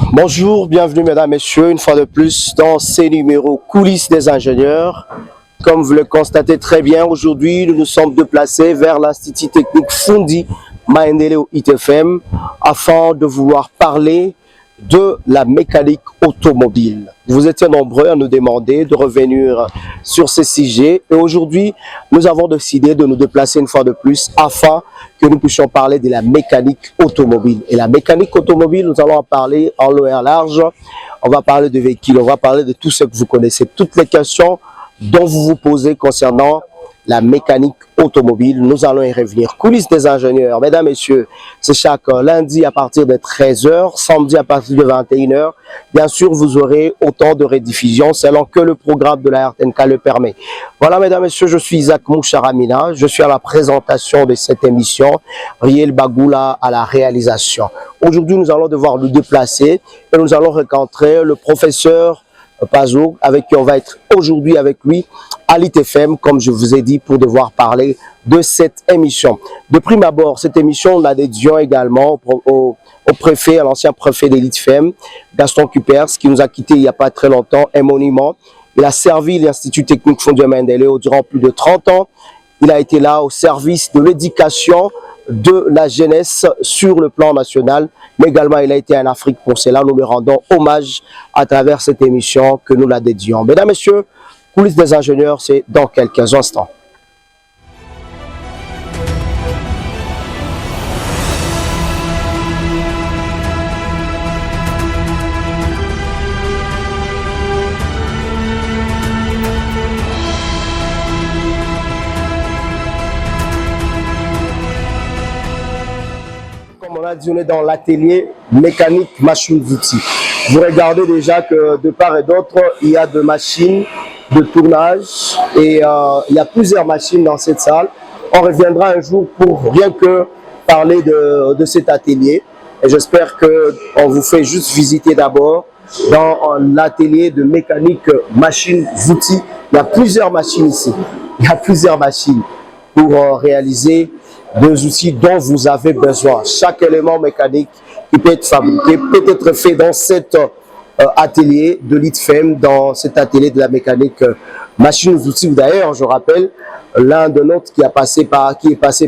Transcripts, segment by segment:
Bonjour, bienvenue mesdames, messieurs, une fois de plus dans ces numéros coulisses des ingénieurs. Comme vous le constatez très bien, aujourd'hui nous nous sommes déplacés vers l'Institut technique Fundi Maendeleo ITFM afin de vouloir parler de la mécanique automobile. Vous étiez nombreux à nous demander de revenir sur ces sujets et aujourd'hui nous avons décidé de nous déplacer une fois de plus afin que nous puissions parler de la mécanique automobile. Et la mécanique automobile, nous allons en parler en long et en large. On va parler de véhicules, on va parler de tout ce que vous connaissez, toutes les questions dont vous vous posez concernant la mécanique automobile. Nous allons y revenir. Coulisses des ingénieurs, mesdames, messieurs, c'est chaque lundi à partir de 13h, samedi à partir de 21h. Bien sûr, vous aurez autant de rediffusions selon que le programme de la RTNK le permet. Voilà, mesdames, messieurs, je suis Isaac Moucharamina. Je suis à la présentation de cette émission. Riel Bagoula à la réalisation. Aujourd'hui, nous allons devoir nous déplacer et nous allons rencontrer le professeur Pazou, avec qui on va être aujourd'hui avec lui à l'ITFM, comme je vous ai dit, pour devoir parler de cette émission. De prime abord, cette émission, on la dédiée également au préfet, à l'ancien préfet de l'ITFM, Gaston Cupers, qui nous a quittés il n'y a pas très longtemps, un monument. Il a servi l'Institut technique Fundi Maendeleo durant plus de 30 ans. Il a été là au service de l'éducation de la jeunesse sur le plan national, mais également il a été en Afrique. Pour cela, nous lui rendons hommage à travers cette émission que nous la dédions. Mesdames, messieurs, coulisses des ingénieurs, c'est dans quelques instants. On est dans l'atelier mécanique machine-outils. Vous regardez déjà que de part et d'autre, il y a de machines de tournage et il y a plusieurs machines dans cette salle. On reviendra un jour pour rien que parler de cet atelier. Et j'espère qu'on vous fait juste visiter d'abord dans l'atelier de mécanique machine-outils. Il y a plusieurs machines ici. Il y a plusieurs machines pour réaliser des outils dont vous avez besoin. Chaque élément mécanique qui peut être fabriqué, peut être fait dans cet atelier de l'ITFM, dans cet atelier de la mécanique machine-outils. D'ailleurs, je rappelle, l'un de nôtres qui est passé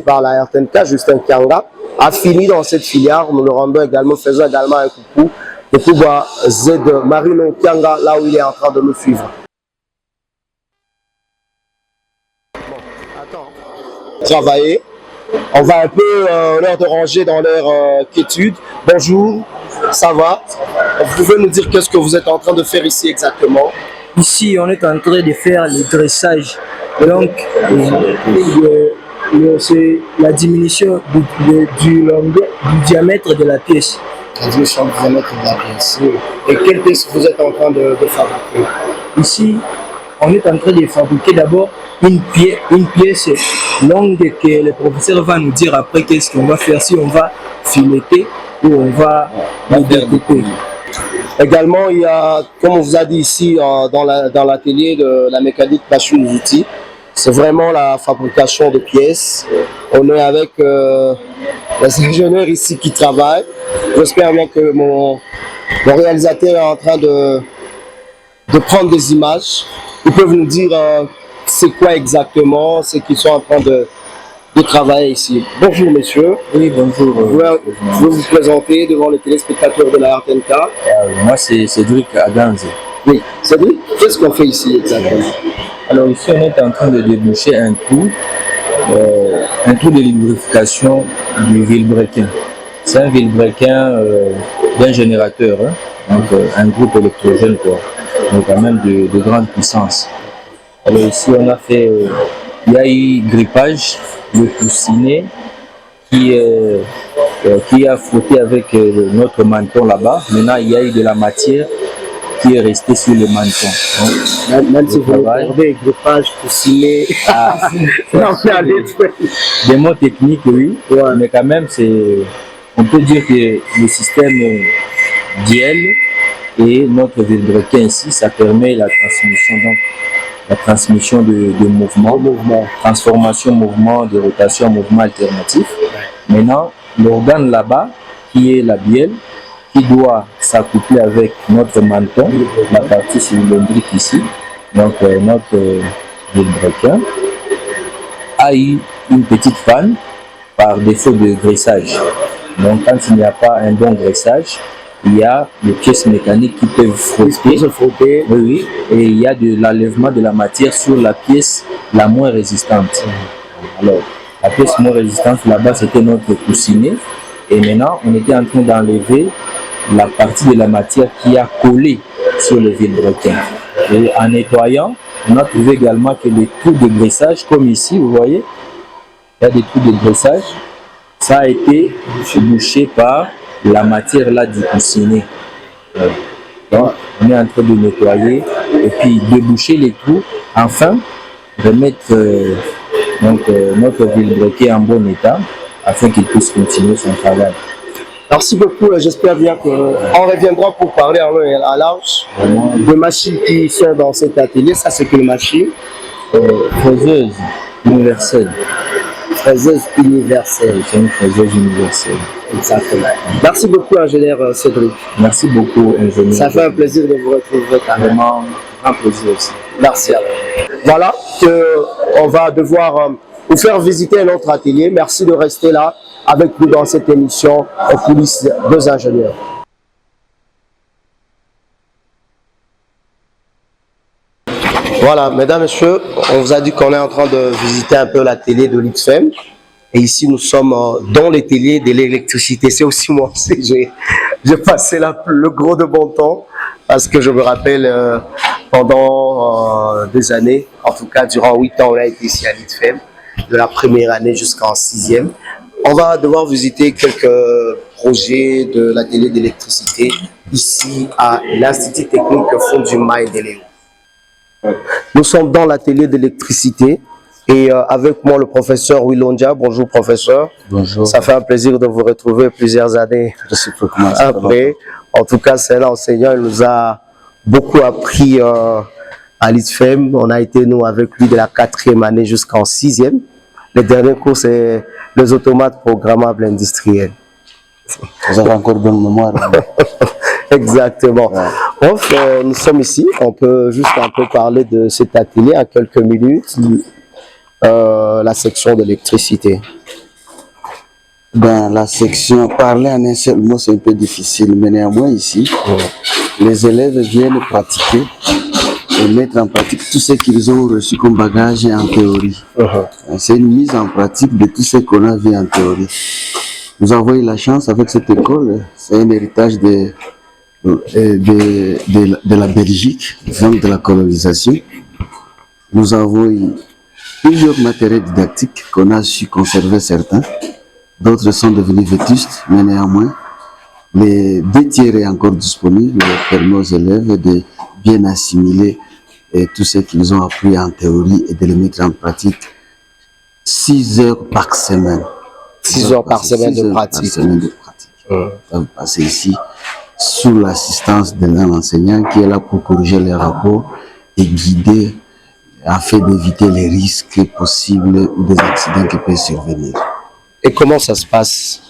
par la RTNK, Justin Kianga, a fini dans cette filière. Nous le rendons également, faisons également un coucou de Pouba Z Marino Kianga, là où il est en train de nous suivre. Bon, attends. Travailler. On va un peu leur déranger dans leur quiétude. Bonjour, ça va? Vous pouvez nous dire qu'est-ce que vous êtes en train de faire ici exactement? Ici, on est en train de faire le dressage. Donc, c'est la diminution du diamètre de la pièce. La diminution du diamètre de la pièce. Et quelle pièce vous êtes en train de fabriquer? Ici, on est en train de fabriquer d'abord une pièce longue que le professeur va nous dire après qu'est-ce qu'on va faire, si on va fileter ou on va le découper. Également, il y a, comme on vous a dit ici dans l'atelier de la mécanique machine-outils, c'est vraiment la fabrication de pièces. On est avec les ingénieurs ici qui travaillent. J'espère bien que mon réalisateur est en train de prendre des images. Ils peuvent nous dire c'est quoi exactement ce qu'ils sont en train de travailler ici. Bonjour messieurs. Oui, bonjour. Je vais vous présenter devant les téléspectateurs de la RTNK. Moi c'est Cédric Adanze. Oui, Cédric, qu'est-ce qu'on fait ici exactement? Alors ici on est en train de déboucher un trou de lubrification du vilebrequin. C'est un vilebrequin d'un générateur, hein? Donc un groupe électrogène quoi. Donc quand même de grande puissance. Alors ici on a fait, il y a eu grippage, le coussinet qui a frotté avec notre menton là-bas. Maintenant il y a eu de la matière qui est restée sur le menton. Même si vous regardez grippage, coussinet, des mots techniques oui, ouais. Mais quand même on peut dire que le système DIEL et notre vilebrequin ici, ça permet la transmission, donc la transmission de mouvement, transformation, mouvement, de rotation, mouvement alternatif. Ouais. Maintenant, l'organe là-bas, qui est la bielle, qui doit s'accoupler avec notre menton, la partie cylindrique ici, donc notre vilebrequin, a eu une petite panne par défaut de graissage. Donc quand il n'y a pas un bon graissage, il y a les pièces mécaniques qui peuvent frotter, oui, et il y a de l'enlèvement de la matière sur la pièce la moins résistante. Alors, la pièce moins résistante là-bas, c'était notre coussinet, et maintenant on était en train d'enlever la partie de la matière qui a collé sur le vilebrequin. Et en nettoyant, on a trouvé également que les trous de graissage, comme ici, vous voyez, il y a des trous de graissage, ça a été bouché par la matière là du coussinet. Donc, on est en train de nettoyer et puis déboucher les trous, enfin remettre notre vilebrequin en bon état afin qu'il puisse continuer son travail. Merci beaucoup. J'espère bien qu'on reviendra pour parler en long et à large des machines qui sont dans cet atelier. Ça, c'est une machine fraiseuse universelle. Fraiseuse universelle. C'est une fraiseuse universelle. Exactement. Merci beaucoup, ingénieur Cédric. Merci beaucoup, ingénieur. Ça fait un plaisir de vous retrouver. Vraiment un plaisir aussi. Merci à vous. Voilà, on va devoir vous faire visiter un autre atelier. Merci de rester là avec nous dans cette émission aux coulisses des ingénieurs. Voilà, mesdames, messieurs, on vous a dit qu'on est en train de visiter un peu l'atelier de l'ITFEM. Et ici, nous sommes dans l'atelier de l'électricité. C'est aussi moi aussi, j'ai passé le gros de bon temps parce que je me rappelle pendant des années, en tout cas durant 8 ans, on a été ici à l'ITFEM, de la première année jusqu'en 6e. On va devoir visiter quelques projets de l'atelier d'électricité ici à l'Institut technique Fondu Maendeleo. Nous sommes dans l'atelier d'électricité et avec moi le professeur Wilondia. Bonjour professeur. Bonjour. Ça fait un plaisir de vous retrouver plusieurs années après. En tout cas, c'est un enseignant, il nous a beaucoup appris à l'ITFEM. On a été nous avec lui de la 4e année jusqu'en 6e. Le dernier cours, c'est les automates programmables industriels. Vous avez encore bonne mémoire. Exactement. Ouais. Prof, nous sommes ici. On peut juste un peu parler de cet atelier en quelques minutes. La section d'électricité. Dans la section, parler en un seul mot, c'est un peu difficile. Mais néanmoins, ici, les élèves viennent pratiquer et mettre en pratique tout ce qu'ils ont reçu comme bagage en théorie. C'est une mise en pratique de tout ce qu'on a vu en théorie. Nous avons eu la chance avec cette école, c'est un héritage de la Belgique, donc de la colonisation. Nous avons eu plusieurs matériels didactiques qu'on a su conserver certains. D'autres sont devenus vétustes, mais néanmoins, les 2 tiers est encore disponible, permet aux élèves de bien assimiler tout ce qu'ils ont appris en théorie et de le mettre en pratique 6 heures par semaine. 6 heures par semaine de pratique. Vous passez ici sous l'assistance d'un enseignant qui est là pour corriger les rapports et guider afin d'éviter les risques possibles ou des accidents qui peuvent survenir. Et comment ça se passe?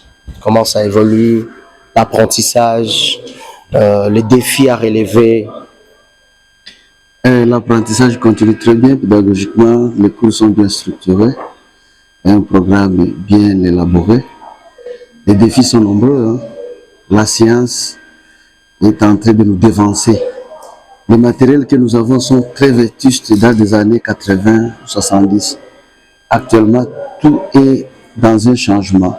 Comment ça évolue? L'apprentissage, les défis à relever? L'apprentissage continue très bien pédagogiquement, les cours sont bien structurés, un programme bien élaboré. Les défis sont nombreux, hein. La science est en train de nous dévancer. Les matériels que nous avons sont très vétustes dans les années 80, 70. Actuellement, tout est dans un changement.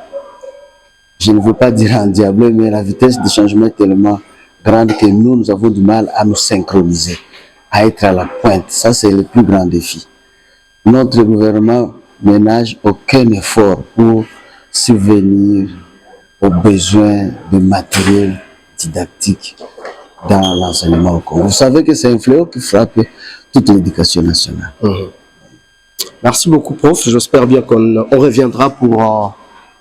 Je ne veux pas dire en diable, mais la vitesse de changement est tellement grande que nous avons du mal à nous synchroniser, à être à la pointe. Ça, c'est le plus grand défi. Notre gouvernement ne ménage aucun effort pour subvenir aux besoins de matériel didactique dans l'enseignement au Congo. Vous savez que c'est un fléau qui frappe toute l'éducation nationale. Merci beaucoup, prof. J'espère bien qu'on reviendra pour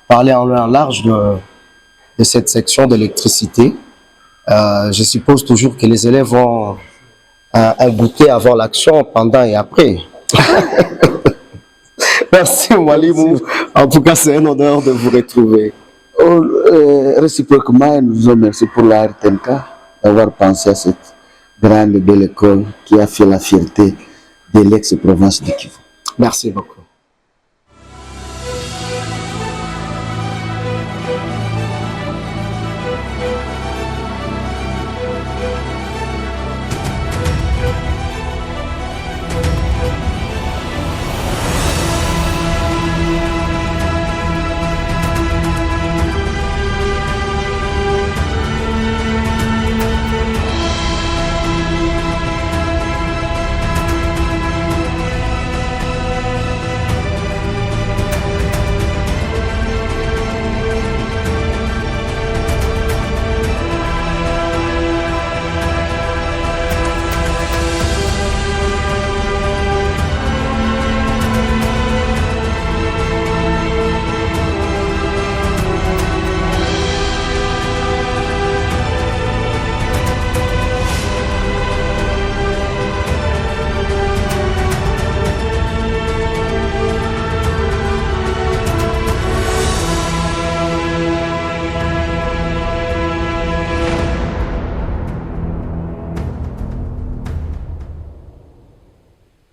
parler en large de cette section d'électricité. Je suppose toujours que les élèves ont un goûter avant l'action, pendant et après. Merci, Mwalimou. En tout cas, c'est un honneur de vous retrouver. Réciproquement, nous vous remercions pour la RTNK d'avoir pensé à cette grande et belle école qui a fait la fierté de l'ex-province du Kivu. Merci beaucoup.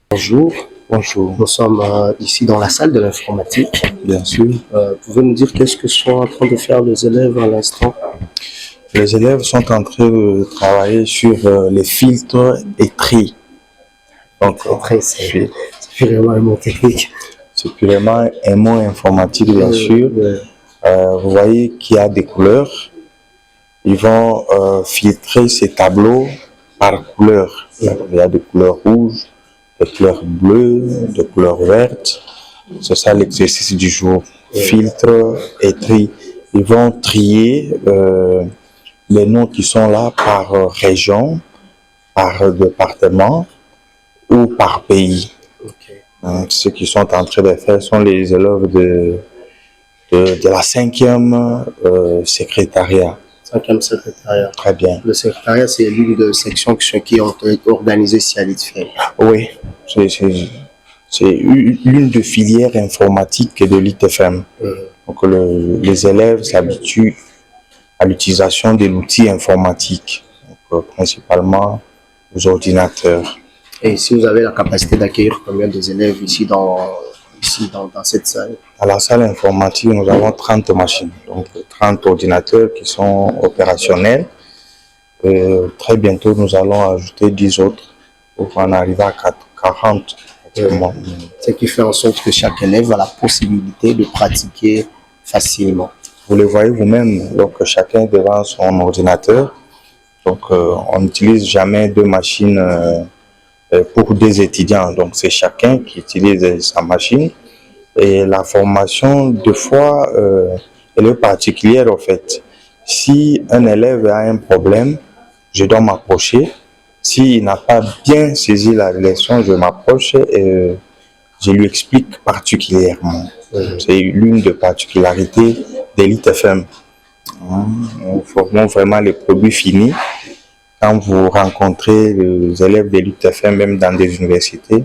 Bonjour. Bonjour. Nous sommes ici dans la salle de l'informatique. Bien sûr. Pouvez-vous nous dire qu'est-ce que sont en train de faire les élèves à l'instant? Les élèves sont en train de travailler sur les filtres et tri. Donc, Après, c'est vraiment un mot technique. c'est purement un mot informatique, bien sûr. Vous voyez qu'il y a des couleurs. Ils vont filtrer ces tableaux par couleur. Il y a des couleurs rouges, des couleurs bleues, des couleurs vertes. C'est ça l'exercice du jour. Filtre et tri. Ils vont trier les noms qui sont là par région, par département ou par pays. Donc, ceux qui sont en train de faire sont les élèves de la 5e secrétariat. 5e secrétariat. Très bien. Le secrétariat, c'est l'une des sections qui ont été organisées ici à l'ITFM. Oui, c'est l'une des filières informatiques de l'ITFM. Donc les élèves s'habituent à l'utilisation de l'outil informatique, donc, principalement aux ordinateurs. Et ici, vous avez la capacité d'accueillir combien d'élèves ici dans cette salle? À la salle informatique, nous avons 30 machines, donc 30 ordinateurs qui sont opérationnels. Très bientôt, nous allons ajouter 10 autres pour en arriver à 40. Ce qui fait en sorte que chaque élève a la possibilité de pratiquer facilement. Vous le voyez vous-même, donc chacun devant son ordinateur. Donc on n'utilise jamais deux machines pour deux étudiants. Donc c'est chacun qui utilise sa machine. Et la formation, deux fois, elle est particulière en fait. Si un élève a un problème, je dois m'approcher. S'il n'a pas bien saisi la leçon, je m'approche et je lui explique particulièrement. C'est l'une des particularités de l'ITFM. Nous formons vraiment les produits finis. Quand vous rencontrez les élèves de l'ITFM, même dans des universités,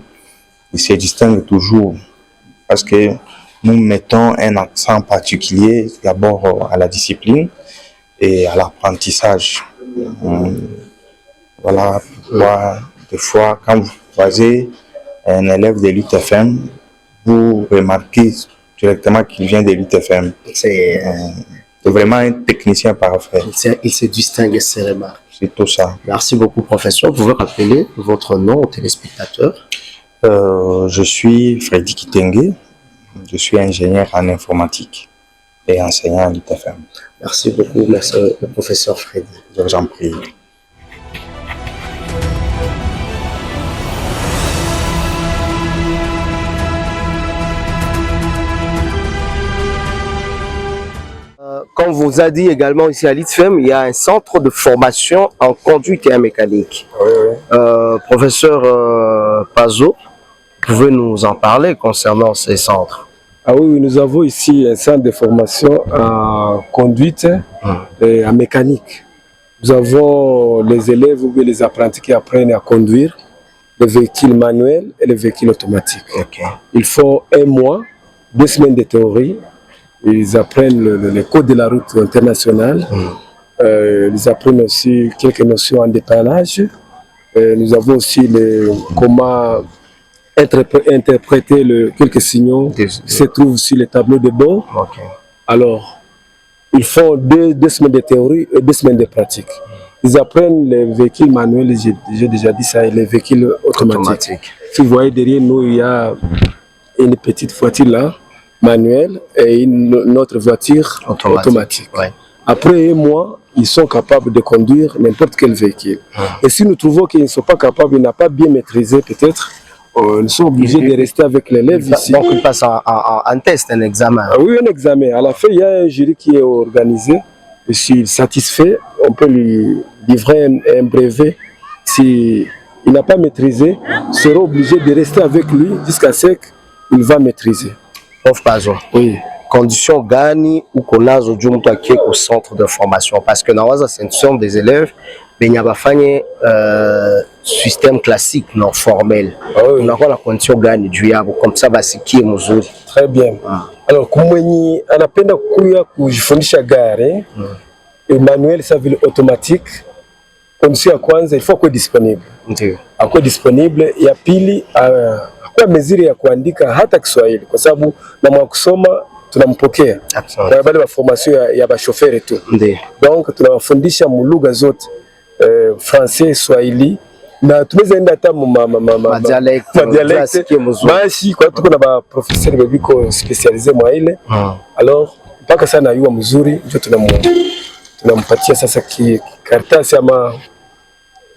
ils se distinguent toujours parce que nous mettons un accent particulier d'abord à la discipline et à l'apprentissage. Voilà pourquoi, des fois, quand vous croisez un élève de l'ITFM, vous remarquez directement qu'il vient de l'ITFM. C'est vraiment un technicien parfait. Il se distingue, c'est remarqué. C'est tout ça. Merci beaucoup, professeur. Vous pouvez rappeler votre nom aux téléspectateurs? Je suis Freddy Kitenge. Je suis ingénieur en informatique et enseignant à l'ITFM. Merci beaucoup, monsieur le professeur Freddy. Je vous en prie. Comme on vous a dit également ici à l'ITFM, il y a un centre de formation en conduite et en mécanique. Professeur Pazo, vous pouvez nous en parler concernant ces centres? Ah oui, nous avons ici un centre de formation en conduite et en mécanique. Nous avons les élèves ou les apprentis qui apprennent à conduire les véhicules manuels et les véhicules automatiques. Il faut 1 mois, 2 semaines de théorie ils apprennent les codes de la route internationale. Ils apprennent aussi quelques notions en dépannage. Nous avons aussi comment interpréter quelques signaux qui se trouvent sur les tableaux de bord. Alors, ils font deux semaines de théorie et 2 semaines de pratique. Ils apprennent les véhicules manuels, j'ai déjà dit ça, et les véhicules automatiques. Si vous voyez derrière nous, il y a une petite voiture là, manuelle, et une autre voiture automatique. Ouais. Après un mois, ils sont capables de conduire n'importe quel véhicule. Et si nous trouvons qu'ils ne sont pas capables, ils n'ont pas bien maîtrisé peut-être, nous sommes obligés de rester avec l'élève ici. Donc ils passent un test, un examen. Oui, un examen. À la fin, il y a un jury qui est organisé. Et s'il est satisfait, on peut lui livrer un brevet. S'il n'a pas maîtrisé, il sera obligé de rester avec lui jusqu'à ce qu'il va maîtriser. Oui. Condition gani ou qu'on a au centre de formation parce que dans la sélection des élèves il n'y a pas système classique non formel. On a la condition gani du yabo comme ça basi qui est mzuri. Très bien. Alors kumwenyi anapenda kuya kujifundisha gari manuel ça veut automatique. Condition ya kwanza il faut que disponible. Ndio. Akuwe disponible. Ya pili akuwe meziri ya kuandika hata Kiswahili kwa sababu na mwa kusoma tunampokea kwa bale ba formation ya ba chauffeur tu. Donc tunawafundisha mulugha zote français, Swahili na tunaweza enda hata ma dialecte basi kwa tuko na ba professeur bebiko spécialisé mwa ile. Alors mpaka sana yua mzuri ndio tunampatia sasa karatasi ama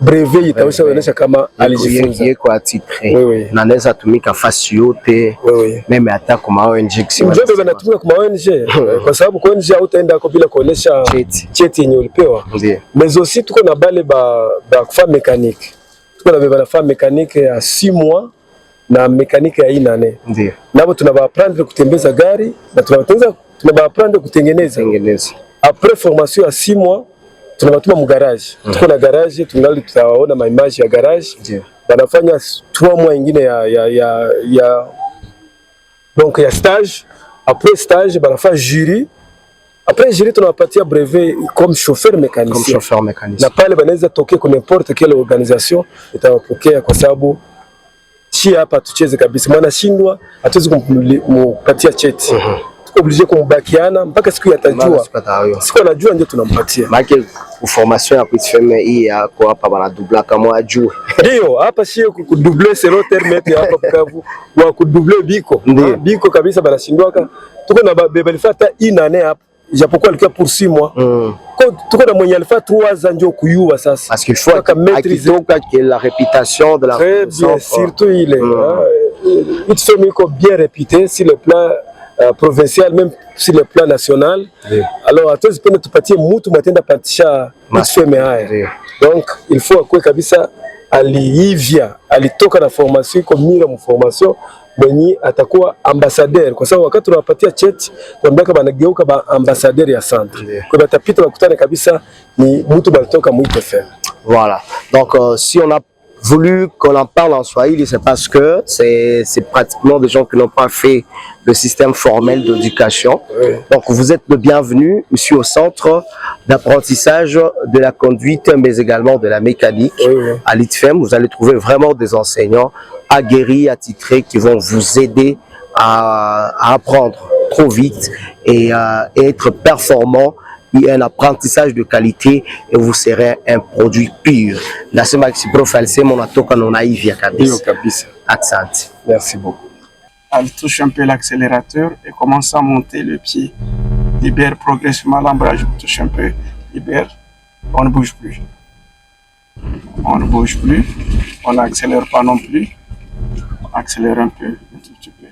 brevet itaonyesha kama alijifunza yeko atitre na naweza tumika fasi yote meme hata kwa ONG ndio wanatumika kwa ONG kwa sababu kwa ONG hautaenda kwa bila kuonesha cheti yenye ulipewa. Mais aussi tuko na bale ba kufanya mécanique, tuko na baba nafanya mécanique ya 6 mois na mécanique ya 1 année. Ndio nabo tunaba apprendre kutembeza gari na tunaba apprendre kutengeneza. Après formation ya 6 mois tunabatuma mu garage. Tuko na garage, tungali tutaona maimage ya garage. Wanafanya 3 mois ingine donc ya stage. Après stage, banafanya jury. Après jury tunawapatia brevet comme chauffeur mécanicien. Na pale banaweza tokea kwa n'importe quelle organisation itawapokea kwa sababu chi hapa tucheze kabisa. Maana shindwa hatuwezi kumpatia cheti. Obligé kumbakiana mpaka siku yatajua. Siku anajua ndio tunampatia. Maana formation ya kuifanya hii yako hapa bana doubler kama ajue. Ndio, hapa sio kudoubler sero terme hapa Bukavu wa kudoubler biko. Biko kabisa bana shindwaka. Tuko na bebe alifata inane hapa. Japokuwa alikuwa pour 6 mois. Tuko na mwenye alifata 3 ans ndio kuyua sasa. Parce qu'il faut maîtriser que la réputation de la très bien, surtout il est. Il faut bien réputé sur le plan provincial, même sur le plan national. Alors hatuwezi penda tupatie mtu matenda patisha masweme haya. Donc il faut akwe kabisa alitoka na formation iko mira mu formation mwenye atakuwa ambassadeur kwa sababu wakati tunawapatia cheti tunaambia banageuka ba ambassadeur ya centre. Kwa batapita bakutane kabisa ni mtu balitoka mu ITFM. Voilà. Donc si on a voulu qu'on en parle en Swahili, c'est parce que c'est pratiquement des gens qui n'ont pas fait le système formel d'éducation. Donc vous êtes le bienvenu ici au centre d'apprentissage de la conduite, mais également de la mécanique à l'ITFM. Vous allez trouver vraiment des enseignants aguerris, attitrés, qui vont vous aider à apprendre trop vite et être performant. Un apprentissage de qualité et vous serez un produit pur. Nasema Profalse monatoka nona hivi kabisa. Accent. Merci beaucoup. Elle touche un peu l'accélérateur et commence à monter le pied. Libère progressivement l'embrayage, touche un peu, libère. On ne bouge plus. On ne bouge plus. On n'accélère pas non plus. On accélère un peu, un tout petit peu.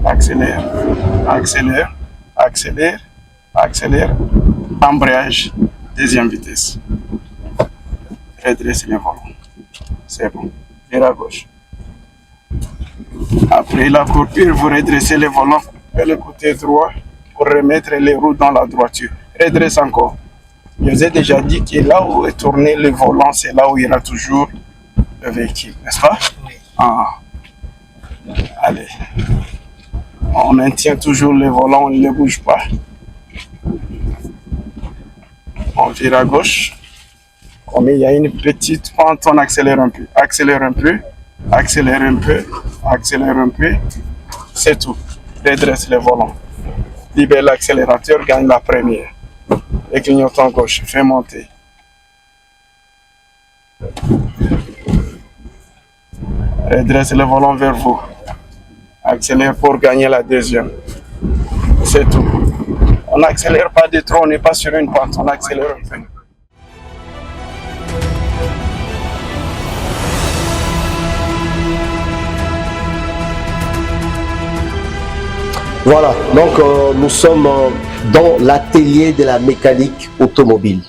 Accélère, accélère, accélère, accélère. Embrayage, deuxième vitesse. Redresse les volants. C'est bon. Vire à gauche. Après la coupure, vous redressez les volants vers le côté droit pour remettre les roues dans la droiture. Redresse encore. Je vous ai déjà dit que là où est tourné le volant, c'est là où il y aura toujours le véhicule, n'est-ce pas? Oui. Allez. On maintient toujours le volant, on ne bouge pas. On vire à gauche. Comme il y a une petite pente, on accélère un peu. Accélère un peu, accélère un peu, accélère un peu. C'est tout. Redresse le volant. Libère l'accélérateur, gagne la première. Le clignotant gauche, fait monter. Redresse le volant vers vous. Accélère pour gagner la deuxième. C'est tout. On n'accélère pas de trop, on n'est pas sur une pente, on accélère un peu. Voilà, donc nous sommes dans l'atelier de la mécanique automobile.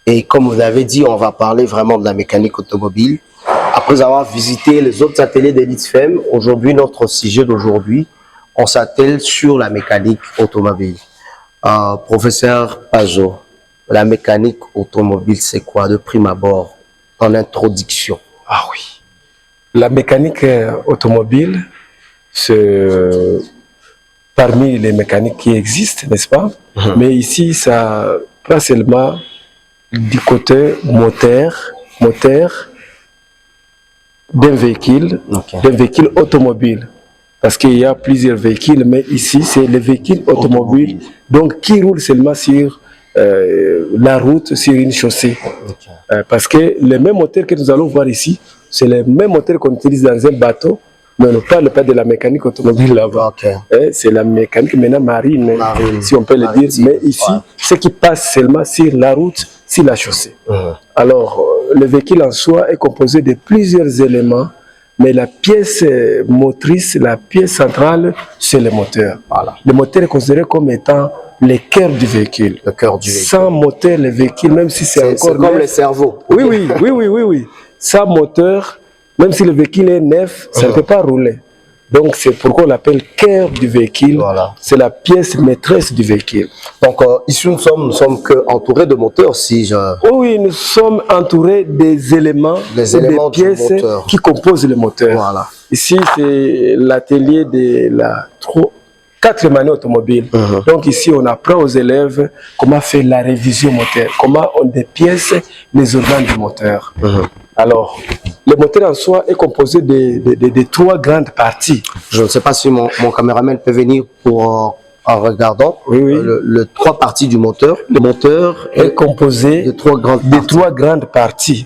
Et comme vous l'avez dit, on va parler vraiment de la mécanique automobile. Après avoir visité les autres ateliers d'EliteFem, aujourd'hui, notre sujet d'aujourd'hui, on s'attelle sur la mécanique automobile. Professeur Pazo, la mécanique automobile, c'est quoi de prime abord, en introduction? Ah oui. La mécanique automobile, c'est parmi les mécaniques qui existent, n'est-ce pas? Mais ici, ça pas seulement du côté moteur d'un véhicule automobile. Parce qu'il y a plusieurs véhicules, mais ici, c'est les véhicules automobiles, donc qui roulent seulement sur la route, sur une chaussée. Parce que le même moteur que nous allons voir ici, c'est le même moteur qu'on utilise dans un bateau, mais on ne parle pas de la mécanique automobile là-bas. C'est la mécanique maintenant marine, si on peut le dire. Mais ici, ce qui passe seulement sur la route, sur la chaussée. Alors, le véhicule en soi est composé de plusieurs éléments, mais la pièce motrice, la pièce centrale, c'est le moteur. Voilà. Le moteur est considéré comme étant le cœur du véhicule. Le cœur du véhicule. Sans moteur, le véhicule, même si c'est encore... C'est comme le cerveau. Oui. Sans moteur, même si le véhicule est neuf, ça ne peut pas rouler. Donc c'est pourquoi on l'appelle cœur du véhicule. Voilà. C'est la pièce maîtresse du véhicule. Donc ici nous sommes entourés de moteurs, si je... Oui, nous sommes entourés des éléments, des pièces qui composent le moteur. Voilà. Ici c'est l'atelier de la 4e année automobile. Donc ici on apprend aux élèves comment faire la révision moteur, comment on dépièce les organes du moteur. Alors, le moteur en soi est composé de 3 grandes parties. Je ne sais pas si mon caméraman peut venir pour en regardant les 3 parties du moteur. Le moteur est composé de 3 grandes parties.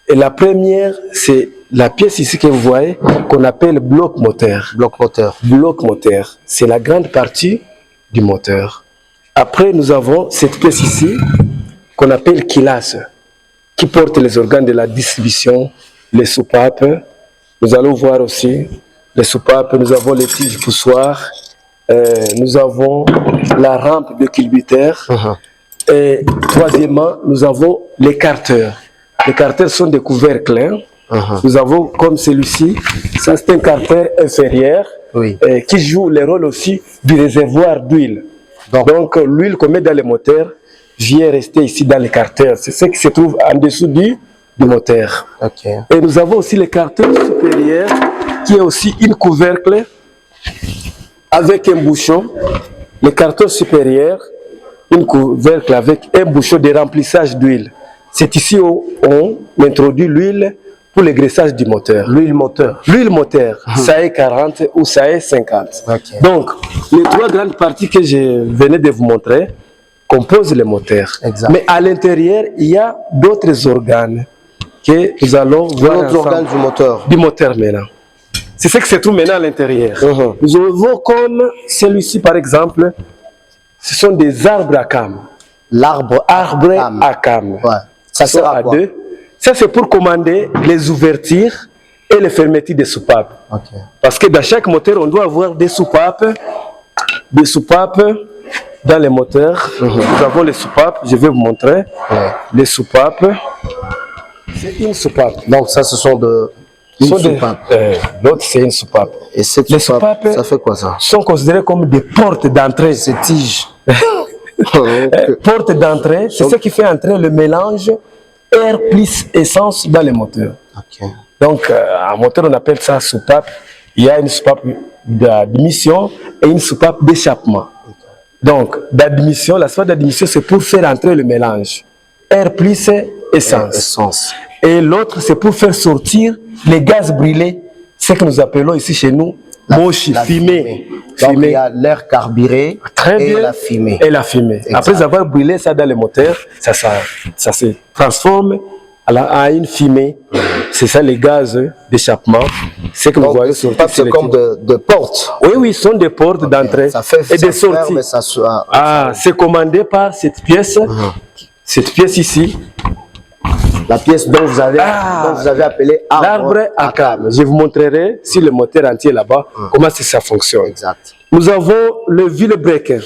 Et la première, c'est la pièce ici que vous voyez, qu'on appelle bloc moteur. Bloc moteur, c'est la grande partie du moteur. Après, nous avons cette pièce ici, qu'on appelle kilasse, qui porte les organes de la distribution, les soupapes. Nous allons voir aussi les soupapes, nous avons les tiges poussoirs, nous avons la rampe de culbutaire. Et troisièmement, nous avons les carteurs. Les carteurs sont des couvercles. Nous avons comme celui-ci, ça c'est un carter inférieur qui joue le rôle aussi du réservoir d'huile. Donc l'huile qu'on met dans les moteurs vient rester ici dans les carters. C'est ce qui se trouve en dessous du moteur. Et nous avons aussi le carter supérieur qui est aussi une couvercle avec un bouchon. Le carter supérieur, une couvercle avec un bouchon de remplissage d'huile. C'est ici où on introduit l'huile pour le graissage du moteur. L'huile moteur, ça est 40 ou ça est 50. Donc, les 3 grandes parties que je venais de vous montrer composent le moteur. Mais à l'intérieur, il y a d'autres organes que nous allons voir ensemble. D'autres organes du moteur. Du moteur maintenant. C'est ce qui se trouve maintenant à l'intérieur. Nous avons comme celui-ci par exemple, ce sont des arbres à cames. L'arbre à cames. Ça sert à quoi? Ça c'est pour commander les ouvertures et les fermetures des soupapes. Parce que dans chaque moteur, on doit avoir des soupapes dans les moteurs. Nous avons les soupapes, je vais vous montrer. Les soupapes, c'est une soupape. Donc ça, ce sont une soupape. L'autre, c'est une soupape. Et cette soupape, ça fait quoi ça? Sont considérées comme des portes d'entrée. Ces tiges. Porte d'entrée, c'est ce qui fait entrer le mélange air plus essence dans les moteurs. Donc, en moteur, on appelle ça soupape. il y a une soupape d'admission et une soupape d'échappement. Donc, d'admission, la soupape d'admission, c'est pour faire entrer le mélange. Air plus essence. Et l'autre, c'est pour faire sortir les gaz brûlés, ce que nous appelons ici chez nous, moshi, fumée. Donc, il y a l'air carburé et la fumée. Et la fumée. Exact. Après avoir brûlé ça dans le moteur, ça se transforme à une fumée. C'est ça les gaz d'échappement. C'est que vous voyez sortir. C'est comme de portes. Oui, ce sont des portes d'entrée et de sortie. C'est commandé par cette pièce. Cette pièce ici. La pièce dont vous avez appelé l'arbre à câble. Je vous montrerai sur le moteur entier là-bas comment ça fonctionne. Exact. Nous avons le vilebrequin.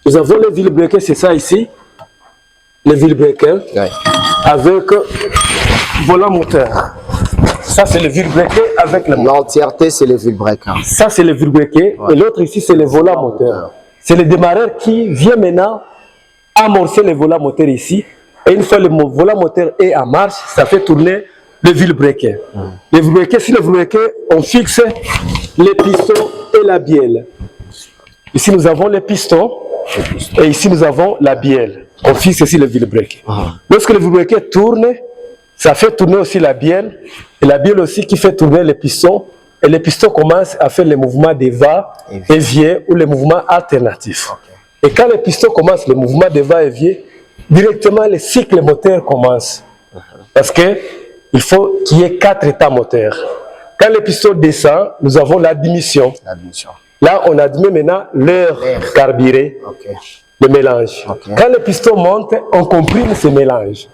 Le vilebrequin, c'est ça ici. Le vilebrequin avec volant moteur. Ça, c'est le vilebrequin avec le moteur. L'entièreté, c'est le vilebrequin. Ça, c'est le vilebrequin. Et l'autre ici, c'est le volant moteur. C'est le démarreur qui vient maintenant amorcer le volant moteur ici. Et une fois le volant moteur est en marche, ça fait tourner le vilebrequin. Le vilebrequin, si le vilebrequin, on fixe les pistons et la bielle. Ici, nous avons les pistons et ici, nous avons la bielle. On fixe ici le vilebrequin. Lorsque le vilebrequin tourne, ça fait tourner aussi la bielle et la bielle aussi qui fait tourner les pistons. Et les pistons commencent à faire les mouvements de va-et-vient ou les mouvements alternatifs. Et quand les pistons commencent le mouvement de va-et-vient, directement le cycle moteur commence. Parce qu'il faut qu'il y ait 4 états moteurs. Quand le piston descend, nous avons l'admission. Là, on admet maintenant l'air carburé, le mélange. Quand le piston monte, on comprime ce mélange.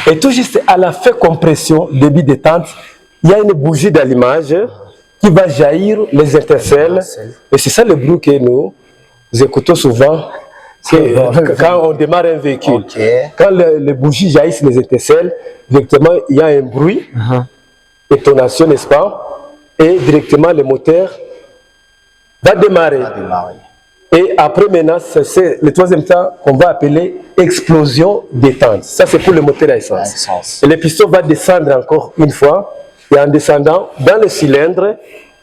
Et tout juste à la fin compression, débit détente, il y a une bougie d'allumage qui va jaillir les intercelles. Et c'est ça le bruit que nous écoutons souvent. Quand on démarre un véhicule, quand les bougies jaillissent les étincelles, directement il y a un bruit, détonation, n'est-ce pas? Et directement le moteur va démarrer. Et après maintenant, c'est le troisième temps qu'on va appeler explosion détente. Ça c'est pour le moteur à essence. Et le piston va descendre encore une fois, et en descendant dans le cylindre,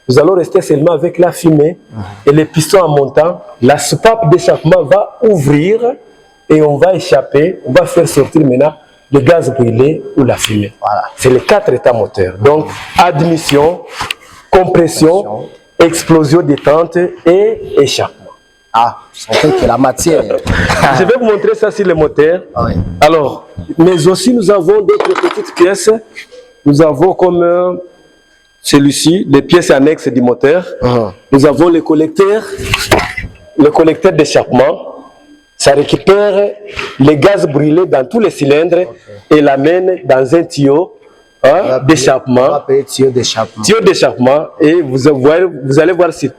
nous allons rester seulement avec la fumée et les pistons en montant. La soupape d'échappement va ouvrir et on va échapper, on va faire sortir maintenant le gaz brûlé ou la fumée. Voilà. C'est les 4 états moteurs. Donc, admission, compression, explosion détente et échappement. Ah, je sens que la matière. Je vais vous montrer ça sur le moteur. Alors, mais aussi nous avons d'autres petites pièces. Nous avons comme celui-ci, les pièces annexes du moteur. Nous avons le collecteur d'échappement. Ça récupère les gaz brûlés dans tous les cylindres et l'amène dans un tuyau d'échappement. Tuyau d'échappement. Et vous allez voir sur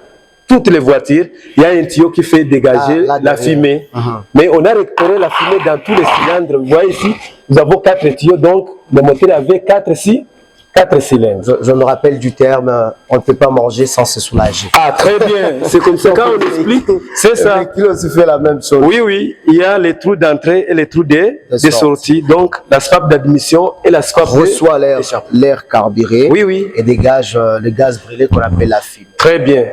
toutes les voitures, il y a un tuyau qui fait dégager la fumée. Mais on a récupéré la fumée dans tous les cylindres. Vous voyez ici, nous avons 4 tuyaux, donc le moteur avait 4 cylindres. Je me rappelle du terme, on ne peut pas manger sans se soulager. Ah, très bien. C'est comme ça. Quand on explique, c'est ça. Le véhicule aussi fait la même chose. Oui. Il y a les trous d'entrée et les trous de sortie. Donc, la soupape d'admission et la soupape reçoit l'air carburé. Et dégage le gaz brûlé qu'on appelle la fumée. Très bien.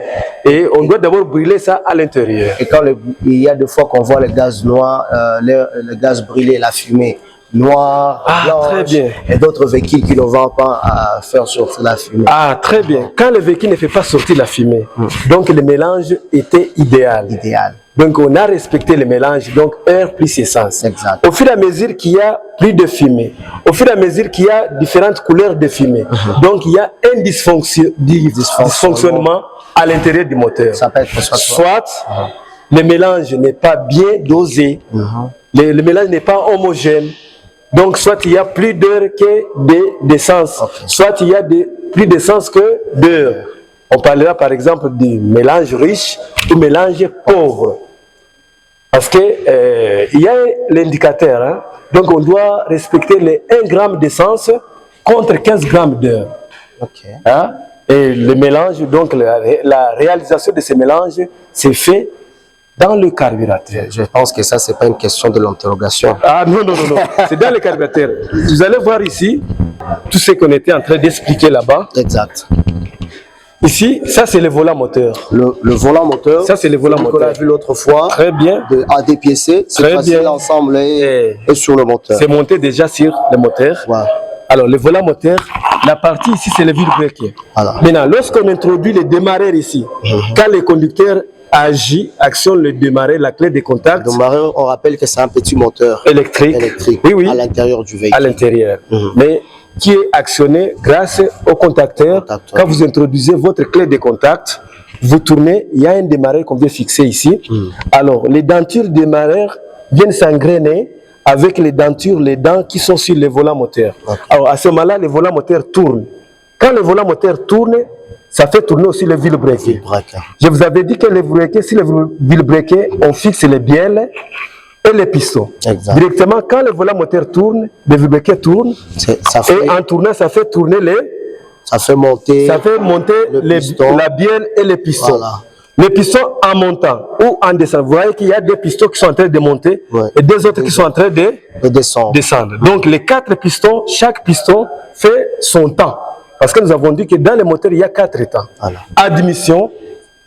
Et on doit d'abord brûler ça à l'intérieur. Et quand il y a des fois qu'on voit le gaz noir, le gaz brûlé, la fumée noire, blanche, très bien. Et d'autres véhicules qui ne vont pas faire sortir la fumée. Ah, très bien. Quand le véhicule ne fait pas sortir la fumée, donc le mélange était idéal. Donc on a respecté le mélange, donc air plus essence. Exact. Au fur et à mesure qu'il y a plus de fumée, au fur et à mesure qu'il y a différentes couleurs de fumée, donc il y a un dysfonctionnement à l'intérieur du moteur. Ça peut être soit le mélange n'est pas bien dosé, le mélange n'est pas homogène. Donc, soit il y a plus d'heure que d'essence, soit il y a plus d'essence que d'heure. On parlera par exemple du mélange riche ou mélange pauvre. Parce que il y a l'indicateur. Donc, on doit respecter les 1 gramme d'essence contre 15 grammes d'heure. Et le mélange, donc la réalisation de ce mélange, c'est fait dans le carburateur. Je pense que ça, ce n'est pas une question de l'interrogation. Ah non. C'est dans le carburateur. Vous allez voir ici tout ce qu'on était en train d'expliquer là-bas. Exact. Ici, ça c'est le volant moteur. Le volant moteur. Ça c'est le volant qu'on a moteur. vu l'autre fois. Très bien. À dépiécer. Cette Très fois-ci, bien. l'ensemble est sur le moteur. C'est monté déjà sur le moteur. Voilà. Alors, le volant moteur, la partie ici, c'est le vilebrequin. Voilà. Maintenant, lorsqu'on introduit le démarreur ici, quand le conducteur agit, actionne le démarreur, la clé de contact Le démarreur, on rappelle que c'est un petit moteur électrique, oui, oui, à l'intérieur du à véhicule. l'intérieur, mais qui est actionné grâce au contacteur. Quand vous introduisez votre clé de contact, vous tournez, il y a un démarreur qu'on vient fixer ici. Alors, les dentures démarreurs viennent s'engrainer avec les dentures, les dents qui sont sur les volants moteurs. Alors, à ce moment-là, le volant moteur tourne. Quand le volant moteur tourne, ça fait tourner aussi le vilebrequin. Je vous avais dit que le vilebrequin, si le vilebrequin, on fixe les bielles et les pistons. Exact. Directement, quand le volant moteur tourne, le vilebrequin tourne, et en tournant, ça fait tourner ça fait monter la bielle et les pistons. Voilà. Les pistons en montant ou en descendant. Vous voyez qu'il y a deux pistons qui sont en train de monter et deux autres qui sont en train de descendre. Donc les 4 pistons, chaque piston fait son temps. Parce que nous avons dit que dans les moteurs, il y a 4 temps. Voilà. Admission,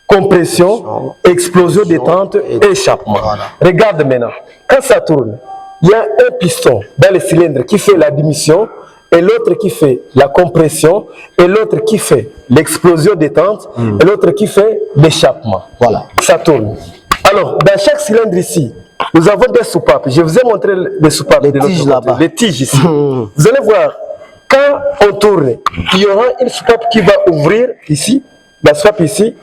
compression, explosion, détente et échappement. Voilà. Regarde maintenant, quand ça tourne, il y a un piston dans le cylindre qui fait l'admission, et l'autre qui fait la compression, et l'autre qui fait l'explosion détente, et l'autre qui fait l'échappement. Voilà, ça tourne. Alors, dans chaque cylindre ici, nous avons des soupapes. Je vous ai montré les soupapes de l'autre côté, les tiges ici. Vous allez voir, quand on tourne, il y aura une soupape qui va ouvrir ici, la soupape ici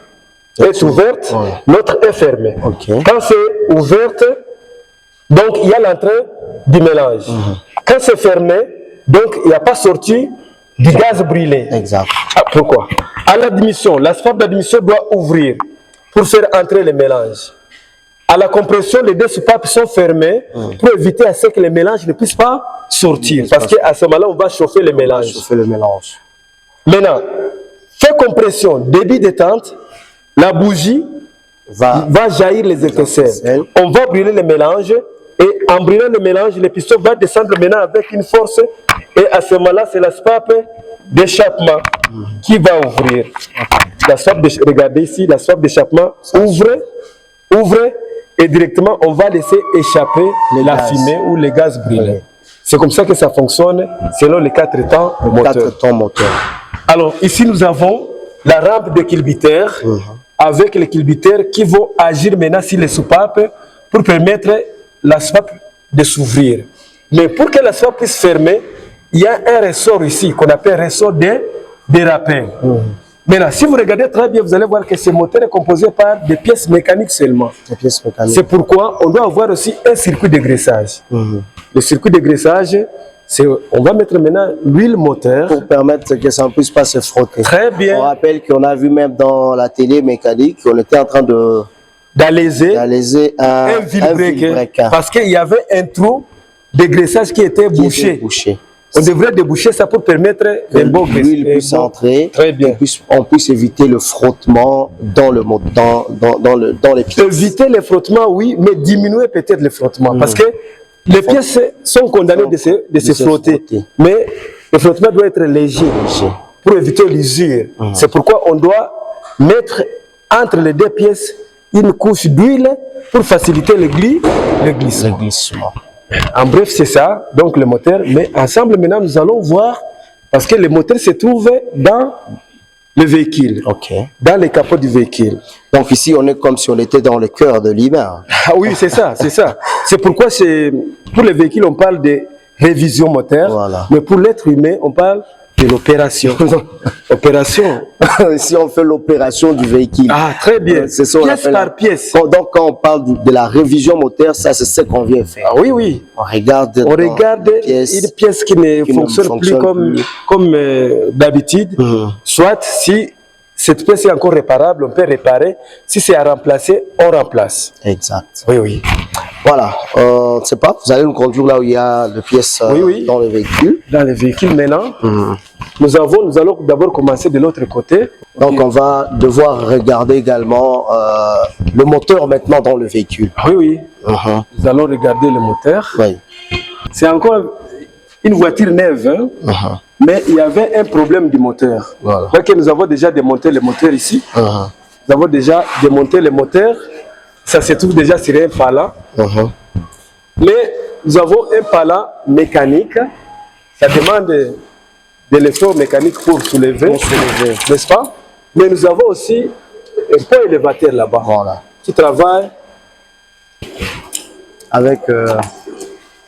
est ouverte, l'autre est fermée. Quand c'est ouverte, donc il y a l'entrée du mélange. Quand c'est fermé, donc il n'y a pas sorti du gaz brûlé. Exact. Ah, pourquoi? À l'admission, la soupape d'admission doit ouvrir pour faire entrer le mélange. À la compression, les deux soupapes sont fermées pour éviter à ce que le mélange ne puisse pas sortir. Parce qu'à ce moment-là, on va chauffer le mélange. Maintenant, fait compression, débit détente, la bougie va jaillir les étincelles. On va brûler le mélange. Et en brûlant le mélange, le piston va descendre maintenant avec une force. Et à ce moment-là, c'est la soupape d'échappement qui va ouvrir. La soupape regardez ici, la soupape d'échappement ouvre et directement, on va laisser échapper la fumée ou les gaz brûlés. C'est comme ça que ça fonctionne selon les 4 temps moteur. Alors ici, nous avons la rampe de culbuteur avec les culbuteurs qui vont agir maintenant sur les soupapes pour permettre la soupape de s'ouvrir. Mais pour que la soupape puisse fermer, il y a un ressort ici qu'on appelle ressort de rappel. Maintenant, si vous regardez très bien, vous allez voir que ce moteur est composé par des pièces mécaniques seulement. C'est pourquoi on doit avoir aussi un circuit de graissage. Le circuit de graissage, on va mettre maintenant l'huile moteur. Pour permettre que ça ne puisse pas se frotter. Très bien. On rappelle qu'on a vu même dans la télé mécanique, on était en train d'alléger un vilebrequin. Parce qu'il y avait un trou de graissage qui était bouché. On devrait déboucher ça pour permettre un bon graissage. L'huile puisse entrer. Très bien. On puisse éviter le frottement dans les pièces. Éviter le frottement, oui, mais diminuer peut-être le frottement. Parce que les pièces sont condamnées de se frotter. Mais le frottement doit être léger pour éviter l'usure. C'est pourquoi on doit mettre entre les deux pièces une couche d'huile pour faciliter le glissement. En bref, c'est ça, donc le moteur. Mais ensemble, maintenant, nous allons voir, parce que le moteur se trouve dans le véhicule, dans les capots du véhicule. Donc ici, on est comme si on était dans le cœur de l'humain. Ah oui, c'est ça, c'est ça. C'est pourquoi pour les véhicules, on parle de révision moteur, mais pour l'être humain, on parle de l'opération. Opération. Ici, on fait l'opération du véhicule. Ah, très bien. C'est ça, pièce par pièce. Donc, quand on parle de la révision moteur, ça, c'est ce qu'on vient faire. Ah oui, oui. On regarde une pièce qui ne fonctionne plus comme d'habitude. Soit, si cette pièce est encore réparable, on peut réparer. Si c'est à remplacer, on remplace. Exact. Oui, oui. Voilà. Je ne sais pas, vous allez nous conduire là où il y a les pièces dans le véhicule. Dans le véhicule, maintenant, nous allons d'abord commencer de l'autre côté. Donc, on va devoir regarder également le moteur maintenant dans le véhicule. Oui, oui. Nous allons regarder le moteur. Oui. C'est encore une voiture neuve, hein? mais il y avait un problème du moteur. Voilà. Donc nous avons déjà démonté les moteurs ici. Nous avons déjà démonté les moteurs. Ça se trouve déjà sur un pala. Mais nous avons un pala mécanique. Ça demande de l'effort mécanique pour soulever, n'est-ce pas? Mais nous avons aussi un pont élévateur là-bas, Voilà. qui travaille Avec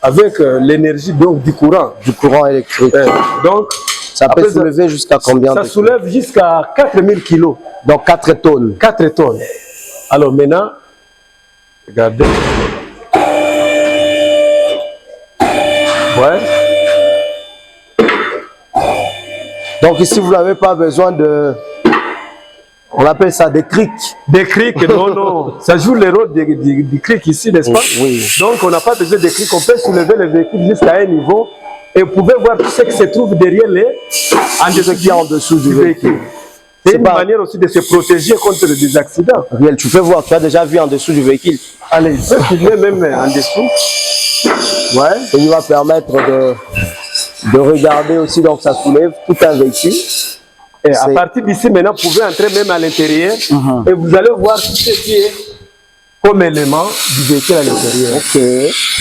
avec l'énergie donc du courant. du courant électrique. Donc, Ça peut après, soulever jusqu'à combien ça de soulève jusqu'à 4000 kilos. Donc 4 tonnes. 4 tonnes. Alors maintenant, regardez. Ouais. Donc ici, vous n'avez pas besoin de... On appelle ça des crics. Des crics, non, non. Ça joue le rôle du cric ici, n'est-ce pas? Oui. Donc on n'a pas besoin de crics. On peut soulever le véhicule jusqu'à un niveau. Et vous pouvez voir tout ce qui se trouve derrière En dessous du véhicule. C'est C'est une pas- manière aussi de se protéger contre des accidents. Riel, tu fais voir, tu as déjà vu en dessous du véhicule. Allez, il peut filmer même en dessous. Ouais. Ça nous va permettre de regarder aussi, donc ça soulève tout un véhicule. Et à C'est- partir d'ici, maintenant, vous pouvez entrer même à l'intérieur et vous allez voir tout ce qui est comme élément du véhicule à l'intérieur. Ok.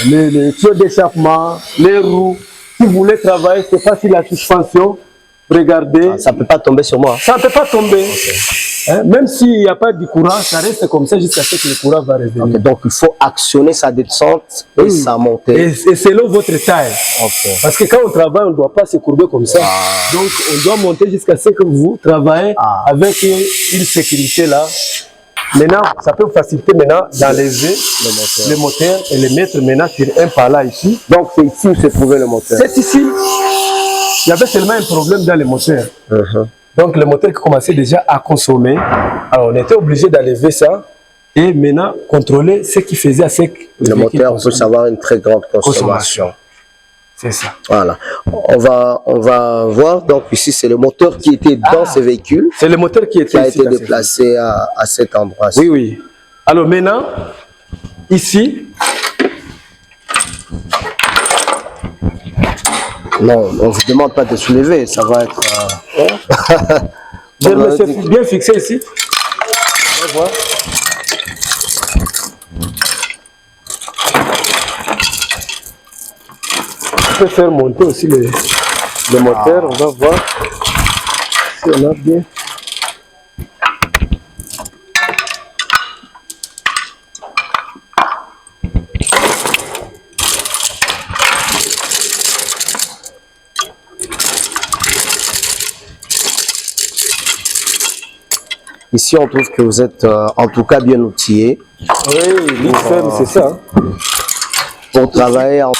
Les tuyaux d'échappement, les roues. Si vous voulez travailler, c'est facile la suspension. Regardez. Ça ne peut pas tomber sur moi. Ça ne peut pas tomber. Hein, même s'il n'y a pas de courant, ça reste comme ça jusqu'à ce que le courant va revenir. Ok, donc il faut actionner sa descente et sa montée. Et selon votre taille. Ok. Parce que quand on travaille, on ne doit pas se courber comme ça. Donc, on doit monter jusqu'à ce que vous travaillez avec une sécurité là. Maintenant, ça peut vous faciliter maintenant d'enlever le moteur et le mettre maintenant sur un pala ici. Donc c'est ici où se trouvait le moteur. C'est ici. Il y avait seulement un problème dans le moteur. Donc, le moteur qui commençait déjà à consommer. Alors, on était obligé d'enlever ça et maintenant contrôler ce qui faisait à ce que Le véhicule moteur peut consomme. savoir une très grande consommation. C'est ça. Voilà. On va voir. Donc ici, c'est le moteur qui était dans ce véhicule C'est le moteur qui qui était a ici été dans ce déplacé à cet endroit. Oui, oui. Alors maintenant, ici, Non, on ne vous demande pas de soulever. Ça va être... je on me va suis dire- bien fixé ici. On va voir. On peut faire monter aussi le moteur. On va voir si on a bien. Ici, on trouve que vous êtes en tout cas bien outillé Oui, l'IFM, c'est ça. pour travailler en...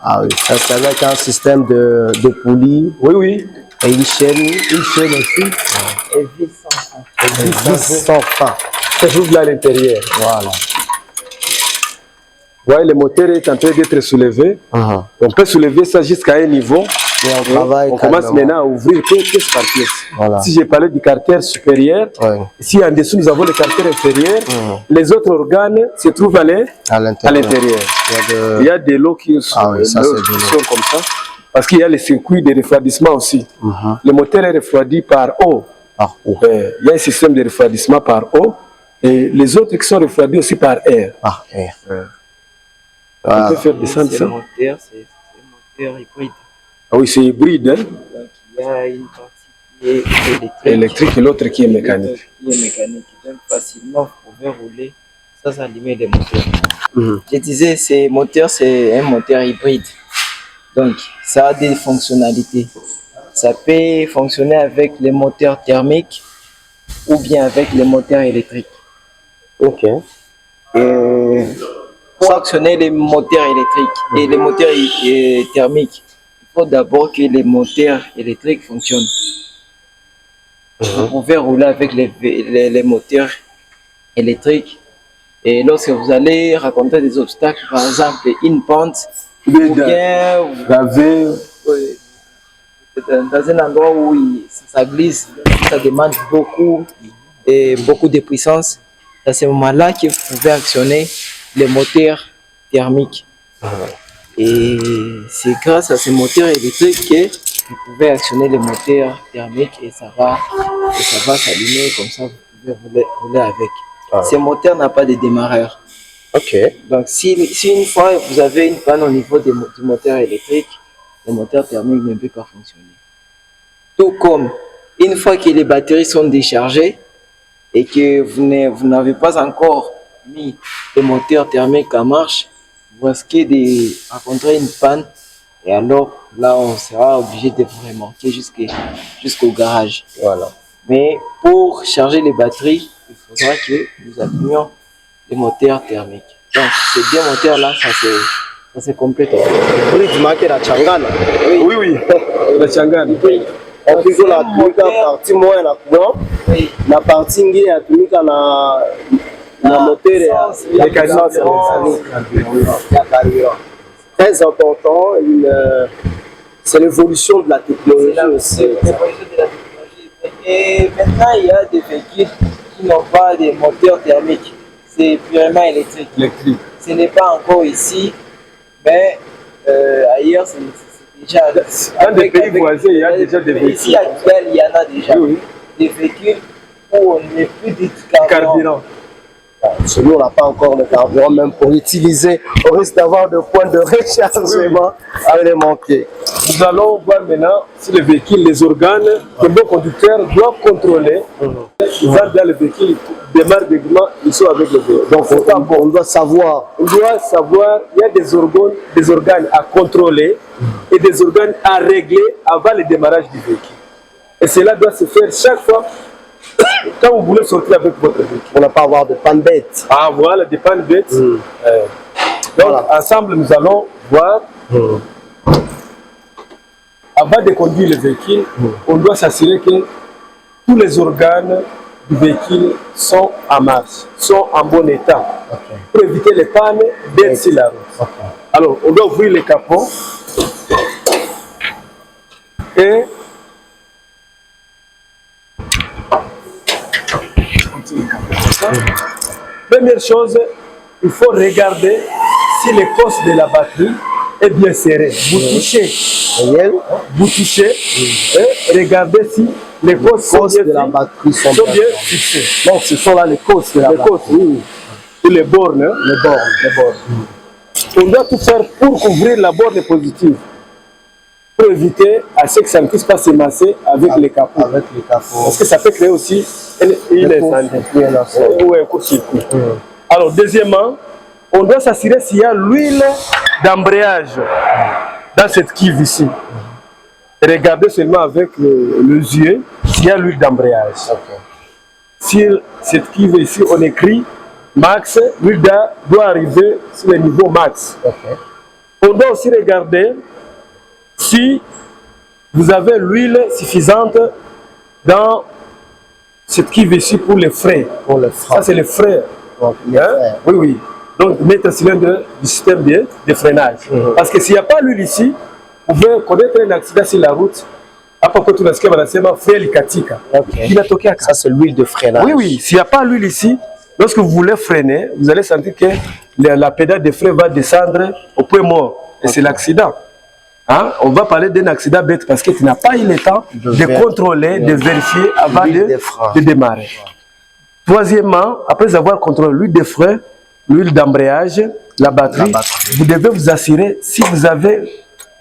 Ah oui, ça c'est avec un système de poulies Oui, oui. et une chaîne Une chaîne aussi. et 10 sans fin. Ça j'ouvre là à l'intérieur. Voilà. Ouais, le moteur est en train d'être soulevé. On peut soulever ça jusqu'à un niveau. Et on travaille On commence calmement. maintenant à ouvrir pièce par pièce. Voilà. Si j'ai parlé du carter supérieur, Ouais. ici en dessous nous avons le carter inférieur, les autres organes se trouvent À à l'intérieur. l'intérieur. Il y a de- Il y a des lots qui sont, Ah oui, ça, lots c'est qui de l'eau. sont comme ça. Parce qu'il y a les circuits de refroidissement aussi. Le moteur est refroidi par eau. Par où? Il y a un système de refroidissement par eau. Et les autres qui sont refroidis aussi par air. Par air. On Voilà. peut faire descendre C'est ça. le moteur, c'est un moteur hybride. Ah oui, c'est hybride, hein? Donc il y a une partie qui est électrique, Électrique et l'autre qui est l'autre mécanique. qui est mécanique. Donc facilement vous pouvez rouler sans allumer les moteurs. Je disais, ce moteur c'est un moteur hybride. Donc ça a des fonctionnalités. Ça peut fonctionner avec les moteurs thermiques ou bien avec les moteurs électriques. Ok. Et pour actionner les moteurs électriques et les moteurs thermiques, il faut d'abord que les moteurs électriques fonctionnent. Vous pouvez rouler avec les moteurs électriques et lorsque vous allez rencontrer des obstacles, par exemple une pente, ou bien Gavé. dans un endroit où ça glisse, ça demande beaucoup de puissance. C'est à ce moment-là que vous pouvez actionner les moteurs thermiques. Et c'est grâce à ces moteurs électriques que vous pouvez actionner les moteurs thermiques et ça va s'allumer comme ça, vous pouvez rouler avec. Ah. Ces moteurs n'ont pas de démarreur. Ok. Donc si une fois vous avez une panne au niveau du moteur électrique, le moteur thermique ne peut pas fonctionner. Tout comme une fois que les batteries sont déchargées et que vous n'avez pas encore mis le moteur thermique en marche, vous risquez de rencontrer une panne et alors là on sera obligé de vous remonter jusqu'au garage. Voilà. Mais pour charger les batteries, il faudra que nous allumions les moteurs thermiques. Donc ces deux moteurs là, ça se complète. Bridge marque la Changana. Oui, oui. La Changana. On peut la partie moins la courant. Oui. La partie qui est atomique la moteur Les carburants. très important. C'est l'évolution de la technologie aussi. Et maintenant, il y a des véhicules qui n'ont pas de moteur thermique. C'est purement électrique. Ce n'est pas encore ici, mais ailleurs, c'est déjà. Dans des pays voisins, il y a déjà des véhicules. Ici, actuel, il y en a déjà. Oui. Des véhicules où on n'est plus du Carburant. Celui-là, on n'a pas encore le carburant, même pour l'utiliser, on risque d'avoir des points de rechargement à les manquer. Nous allons voir maintenant si le véhicule, les organes que nos conducteurs doivent contrôler. Ils entrent dans le véhicule, démarrent règlement, ils sont avec le véhicule. Donc, on doit savoir. On doit savoir, il y a des organes à contrôler et des organes à régler avant le démarrage du véhicule. Et cela doit se faire chaque fois quand vous voulez sortir avec votre véhicule. On n'a pas avoir de panne bête. Ah voilà, des pannes bêtes. Donc Voilà. ensemble, nous allons voir. Avant de conduire le véhicule, on doit s'assurer que tous les organes du véhicule sont en marche, sont en bon état, pour éviter les pannes bêtes sur la route. Alors, on doit ouvrir les capots et première chose, il faut regarder si les cosses de la batterie est bien serrée. Vous touchez et regardez si les cosses de la batterie sont bien fixées. Donc, ce sont là les causes de la batterie. Oui. Et les bornes. Les bornes. On doit tout faire pour couvrir la borne positive. Pour éviter à ce que ça ne puisse pas s'émasser avec les capots. Parce que ça peut créer aussi une incendie ou un court-circuit. Alors, deuxièmement, on doit s'assurer s'il y a l'huile d'embrayage dans cette cuve ici. Regardez seulement avec le yeux s'il y a l'huile d'embrayage. Sur cette cuve ici, on écrit max, l'huile doit arriver sur le niveau max. On doit aussi regarder si vous avez l'huile suffisante dans cette cuve ici pour les freins. Ça, c'est les freins. Oui, oui. Donc, mettre un cylindre du système de freinage. Parce que s'il n'y a pas l'huile ici, vous pouvez connaître un accident sur la route. Après tout, ce Ça, c'est l'huile de freinage. oui, oui. S'il n'y a pas l'huile ici, lorsque vous voulez freiner, vous allez sentir que la pédale de frein va descendre au point mort. Et c'est l'accident. Hein? On va parler d'un accident bête parce que tu n'as pas eu le temps de contrôler, de vérifier avant de démarrer. Troisièmement, après avoir contrôlé l'huile de frein, l'huile d'embrayage, la batterie, vous devez vous assurer si vous avez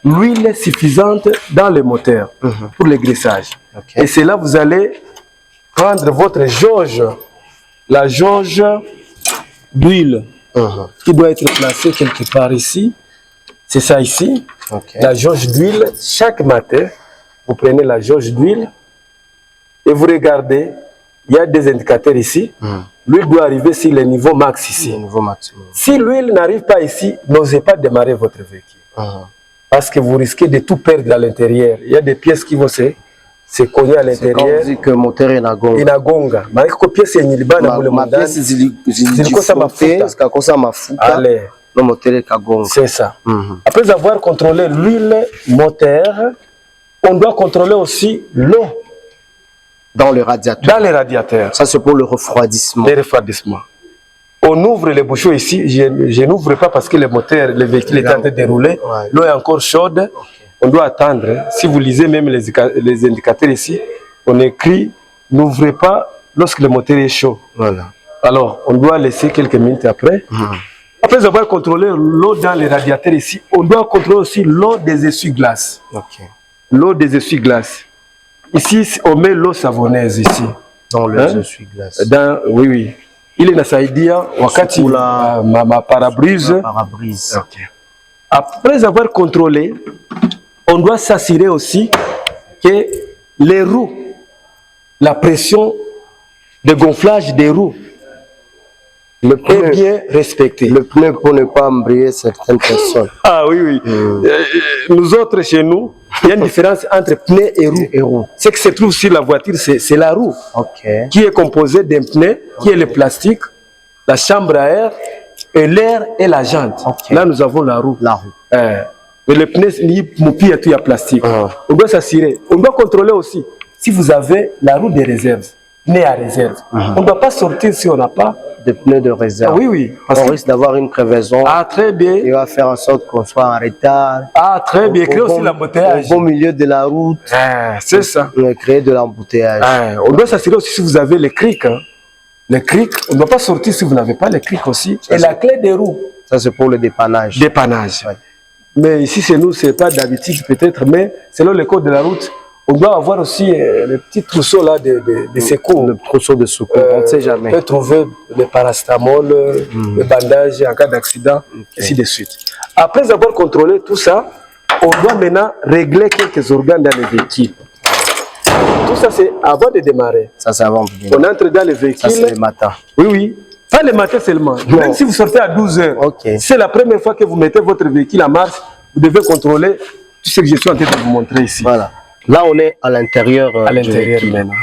l'huile suffisante dans le moteur pour le graissage. Et c'est là que vous allez prendre votre jauge, la jauge d'huile qui doit être placée quelque part ici. C'est ça ici, la jauge d'huile. Chaque matin, vous prenez la jauge d'huile et vous regardez, il y a des indicateurs ici. L'huile doit arriver sur le niveau max ici. Si l'huile n'arrive pas ici, n'osez pas démarrer votre véhicule. Parce que vous risquez de tout perdre à l'intérieur. Il y a des pièces qui vont se cogner à l'intérieur. On dit que le moteur est inagonga. Ma pièce est ma pièce zilikosa mafuta. Allez. Le moteur est kagonga. C'est ça. Après avoir contrôlé l'huile moteur, on doit contrôler aussi l'eau. Dans les radiateurs. Ça, c'est pour le refroidissement. On on ouvre les bouchons ici. Je n'ouvre pas parce que le véhicule est en train de dérouler. L'eau est encore chaude. On doit attendre. Si vous lisez même les indicateurs ici, on écrit n'ouvrez pas lorsque le moteur est chaud. Voilà. Alors, on doit laisser quelques minutes après. Après avoir contrôlé l'eau dans les radiateurs ici, on doit contrôler aussi l'eau des essuie-glaces. L'eau des essuie-glaces. Ici, on met l'eau savonneuse ici. Dans les essuie-glaces. Oui, oui. Il est nasaidia wakati ma parabrise. Après avoir contrôlé, on doit s'assurer aussi que les roues, la pression de gonflage des roues est bien respectée. Le pneu pour ne pas embrayer certaines personnes. Ah oui, oui. Nous autres, chez nous, il y a une différence entre pneu et roue. Ce qui se trouve sur la voiture, c'est la roue qui est composée d'un pneu, qui est le plastique, la chambre à air, et l'air et la jante. Là, nous avons la roue. Mais le pneu, il y a plastique. On doit s'assurer. On doit contrôler aussi si vous avez la roue de réserve, pneu à réserve. On ne doit pas sortir si on n'a pas de pneus de réserve. Oui, oui. Parce qu'on risque d'avoir une crevaison. Ah, très bien. Il va faire en sorte qu'on soit en retard. Ah, très bien. Créer aussi l'embouteillage. Au milieu de la route. C'est ça. Créer de l'embouteillage. On doit s'assurer aussi si vous avez les crics. Les crics, on ne doit pas sortir si vous n'avez pas les crics aussi. Ça, et la clé des roues. Ça, c'est pour le dépannage. Dépannage. Mais ici, chez nous, ce n'est pas d'habitude peut-être, mais selon les codes de la route, on doit avoir aussi le petit trousseau là de secours. Le trousseau de secours, on ne sait jamais. On peut trouver le paracétamol, le bandage en cas d'accident, ainsi de suite. Après avoir contrôlé tout ça, on doit maintenant régler quelques organes dans le véhicule. Tout ça, c'est avant de démarrer. Ça, c'est avant de démarrer. On entre dans le véhicule. Ça, c'est le matin. Oui, oui. Pas le matin seulement. Non. Même si vous sortez à 12 heures, c'est la première fois que vous mettez votre véhicule en marche, vous devez contrôler tout ce que je suis en train de vous montrer ici. Voilà. Là, on est à l'intérieur. À l'intérieur maintenant.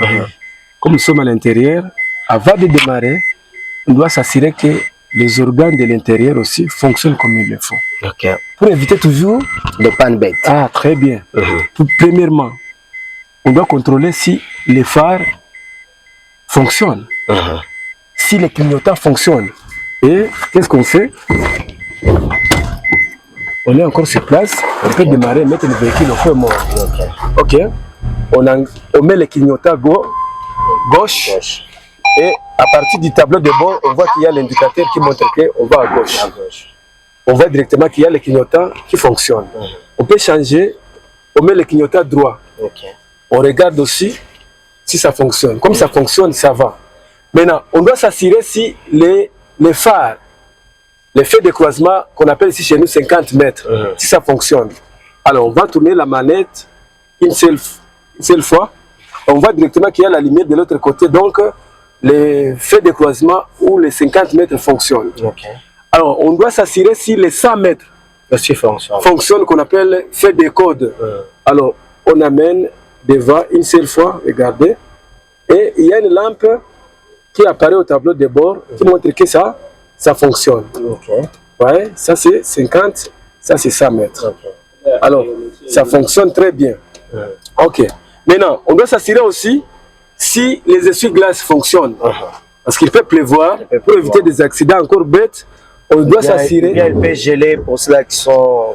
Comme nous sommes à l'intérieur, avant de démarrer, on doit s'assurer que les organes de l'intérieur aussi fonctionnent comme il le faut. Pour éviter toujours de panne bête. Ah, très bien. Premièrement, on doit contrôler si les phares fonctionnent. Si les clignotants fonctionnent. Et qu'est-ce qu'on fait? On est encore sur place, on peut démarrer, mettre le véhicule au feu mort. Ok. On met les clignotants gauche. Et à partir du tableau de bord, on voit qu'il y a l'indicateur qui montre qu'on va à gauche. On voit directement qu'il y a les clignotants qui fonctionnent. On peut changer, on met les clignotants droit. On regarde aussi si ça fonctionne. Comme ça fonctionne, ça va. Maintenant, on doit s'assurer si les phares, les feux de croisement qu'on appelle ici chez nous 50 mètres, si ça fonctionne. Alors, on va tourner la manette une seule fois. On voit directement qu'il y a la lumière de l'autre côté. Donc, les feux de croisement ou les 50 mètres fonctionnent. Alors, on doit s'assurer si les 100 mètres fonctionnent, qu'on appelle feux de code. Alors, on amène devant une seule fois, regardez. Et il y a une lampe qui apparaît au tableau de bord qui montre que ça fonctionne. Ouais, ça c'est 50, ça c'est 100 mètres. Alors, ça fonctionne très bien. Ok. Maintenant, on doit s'assurer aussi si les essuie-glaces fonctionnent. Parce qu'il peut pleuvoir, pour éviter des accidents encore bêtes, on doit s'assurer. Il peut geler pour ceux qui sont,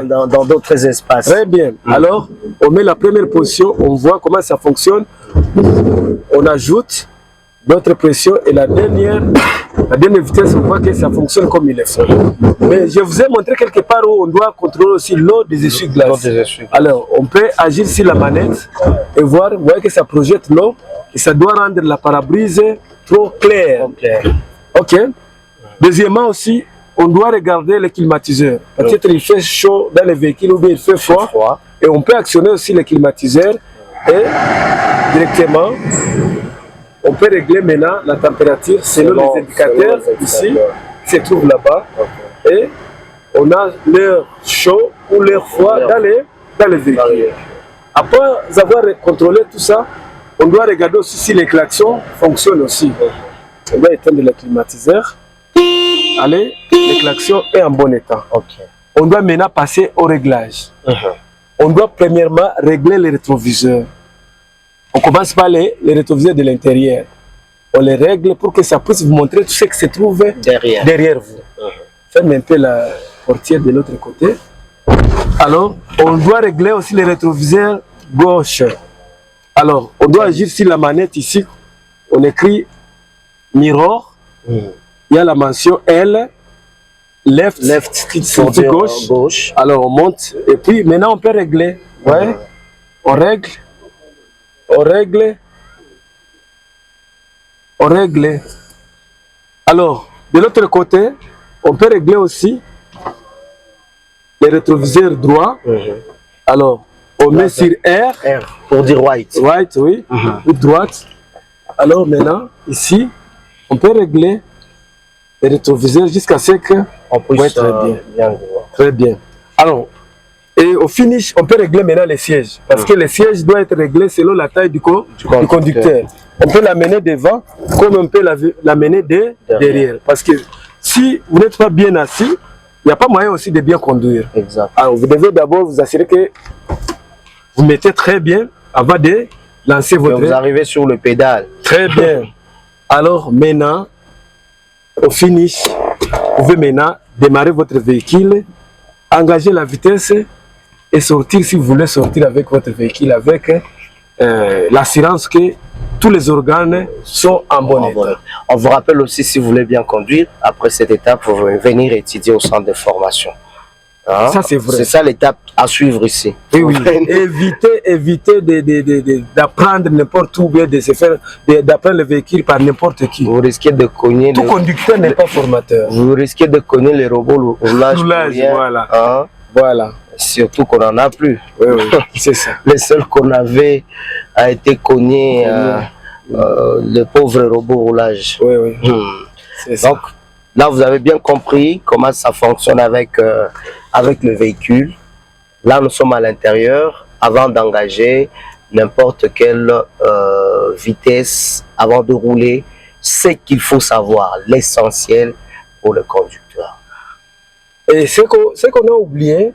dans d'autres espaces. Très bien. Alors, on met la première position, on voit comment ça fonctionne. On ajoute notre pression et la dernière vitesse, on voit que ça fonctionne comme il est. Mais je vous ai montré quelque part où on doit contrôler aussi l'eau des essuie-glaces. Alors, on peut agir sur la manette et voir, vous voyez que ça projette l'eau et ça doit rendre la parabrise trop claire. Ok. Deuxièmement aussi, on doit regarder le climatiseur. Peut-être il fait chaud dans le véhicule ou bien il fait froid. Et on peut actionner aussi le climatiseur et directement, on peut régler maintenant la température selon les indicateurs ici, qui se trouvent là-bas. Et on a l'air chaud ou l'air froid dans les véhicules. Après avoir contrôlé tout ça, on doit regarder aussi si les klaxons fonctionnent aussi. On doit éteindre le climatiseur. Allez, le klaxon est en bon état. On doit maintenant passer au réglage. On doit premièrement régler les rétroviseurs. On commence par les rétroviseurs de l'intérieur. on les règle pour que ça puisse vous montrer tout ce qui se trouve derrière vous. Fermez un peu la portière de l'autre côté. Alors, on doit régler aussi les rétroviseurs gauche. Alors, on doit agir sur la manette ici. On écrit mirror. Il y a la mention L, left qui dit gauche. Alors, on monte. Et puis, maintenant, on peut régler. Ouais. On règle. Alors, de l'autre côté, on peut régler aussi les rétroviseurs droits. Alors, on met sur R pour dire white. White, oui. Ou droite. Alors maintenant, ici, on peut régler les rétroviseurs jusqu'à ce que on puisse très bien. Très bien. Alors, et au finish, on peut régler maintenant les sièges. Parce que les sièges doivent être réglés selon la taille du conducteur. On peut l'amener devant comme on peut l'amener derrière. Parce que si vous n'êtes pas bien assis, il n'y a pas moyen aussi de bien conduire. Exact. Alors vous devez d'abord vous assurer que vous mettez très bien avant de lancer votre... Vous arrivez sur le pédale. Très bien. Alors maintenant, au finish, vous pouvez maintenant démarrer votre véhicule, engager la vitesse et sortir si vous voulez sortir avec votre véhicule avec l'assurance que tous les organes sont en bon état. On vous rappelle aussi, si vous voulez bien conduire, après cette étape, vous pouvez venir étudier au centre de formation. Hein? Ça, c'est vrai. C'est ça l'étape à suivre ici. Et oui, évitez d'apprendre n'importe où, bien de se faire, d'apprendre le véhicule par n'importe qui. Vous risquez de cogner. Tout conducteur n'est pas formateur. Vous risquez de cogner les robots roulage, voilà. Hein? Voilà. Surtout qu'on n'en a plus. Oui, c'est ça. Le seul qu'on avait a été cogné, le pauvre robot roulage. Oui. Donc, là, vous avez bien compris comment ça fonctionne avec le véhicule. Là, nous sommes à l'intérieur avant d'engager n'importe quelle vitesse, avant de rouler. Ce qu'il faut savoir, l'essentiel pour le conducteur. Et ce qu'on a oublié,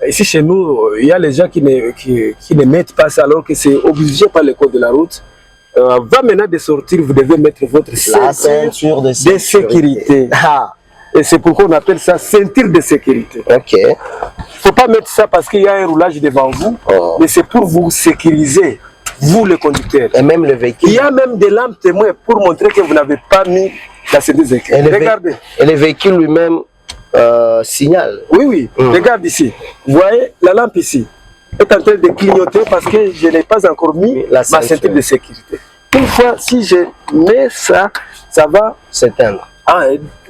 ici chez nous, il y a les gens qui ne mettent pas ça alors que c'est obligé par le code de la route. Va maintenant de sortir, vous devez mettre votre ceinture de sécurité. Et c'est pourquoi on appelle ça ceinture de sécurité. Ok. Il ne faut pas mettre ça parce qu'il y a un roulage devant vous, mais c'est pour vous sécuriser, vous le conducteur. Et même le véhicule. Il y a même des lampes témoins pour montrer que vous n'avez pas mis la ceinture de sécurité. Regardez. Et le véhicule lui-même signale. Oui. Regarde ici. Vous voyez la lampe ici est en train de clignoter parce que je n'ai pas encore mis ma ceinture de sécurité. Une fois, si je mets ça, ça va s'éteindre.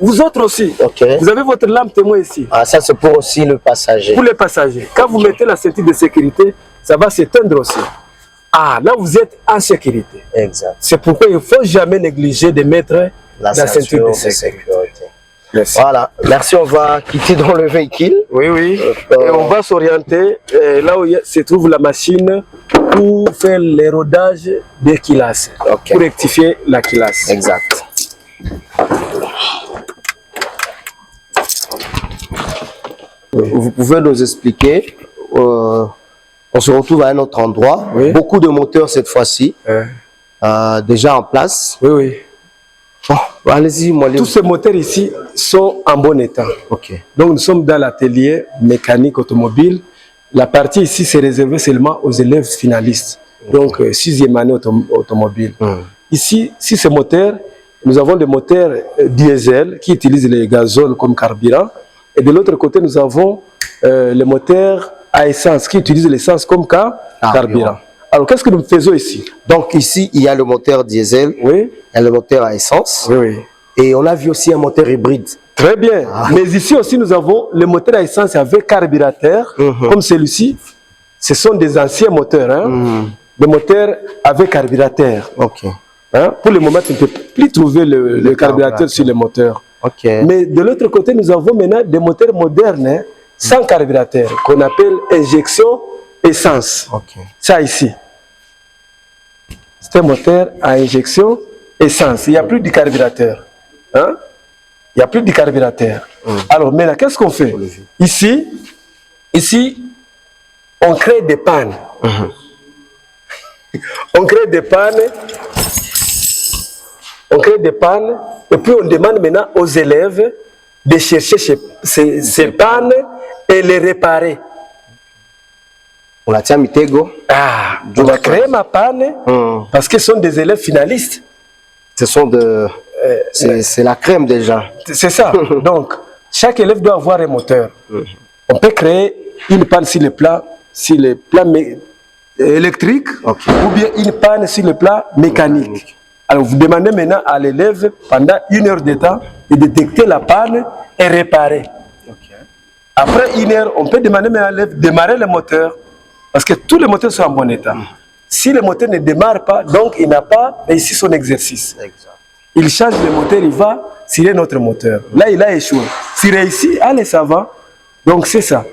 Vous autres aussi, vous avez votre lampe témoin ici. Ça c'est pour aussi le passager. Pour les passagers. Quand vous mettez la ceinture de sécurité, ça va s'éteindre aussi. Là vous êtes en sécurité. Exact. C'est pourquoi il ne faut jamais négliger de mettre la ceinture de sécurité. Merci. Voilà, merci, on va quitter dans le véhicule. Oui. Et on va s'orienter là où se trouve la machine pour faire les rodages des quilasses. Pour rectifier la quilasse. Exact. Vous pouvez nous expliquer, on se retrouve à un autre endroit, beaucoup de moteurs cette fois-ci, déjà en place. Oui. Bon, allez-y, moi. Tous ces moteurs ici sont en bon état. Donc nous sommes dans l'atelier mécanique automobile. La partie ici c'est réservé seulement aux élèves finalistes. Donc 6e année automobile. Ici, si ces moteurs, nous avons des moteurs diesel qui utilisent le gazole comme carburant. Et de l'autre côté, nous avons les moteurs à essence qui utilisent l'essence comme carburant. Alors, qu'est-ce que nous faisons ici? Donc ici, il y a le moteur diesel, il y a le moteur à essence, et on a vu aussi un moteur hybride. Très bien. Mais ici aussi, nous avons le moteur à essence avec carburateur, comme celui-ci. Ce sont des anciens moteurs, des moteurs avec carburateur. Pour le moment, tu ne peux plus trouver le carburateur sur le moteur. Mais de l'autre côté, nous avons maintenant des moteurs modernes sans carburateur, qu'on appelle injection essence. Ça ici. C'est un moteur à injection essence. Il n'y a plus de carburateur. Il n'y a plus de carburateur. Alors maintenant, qu'est-ce qu'on fait? Ici, on crée des pannes. On crée des pannes on crée des pannes, et puis on demande maintenant aux élèves de chercher ces pannes et les réparer. On la tient mitego. Ah, on va créer ma panne parce qu'ils sont des élèves finalistes. Ce sont de... c'est la crème déjà. C'est ça. Donc, chaque élève doit avoir un moteur. On peut créer une panne sur le plan électrique ou bien une panne sur le plan mécanique. Alors, vous demandez maintenant à l'élève, pendant 1 heure de temps, de détecter la panne et réparer. Après 1 heure, on peut demander à l'élève de démarrer le moteur, parce que tous les moteurs sont en bon état. Si le moteur ne démarre pas, donc il n'a pas réussi son exercice. Il change le moteur, il va sur un autre moteur. Là, il a échoué. S'il réussit, allez, ça va. Donc, c'est ça.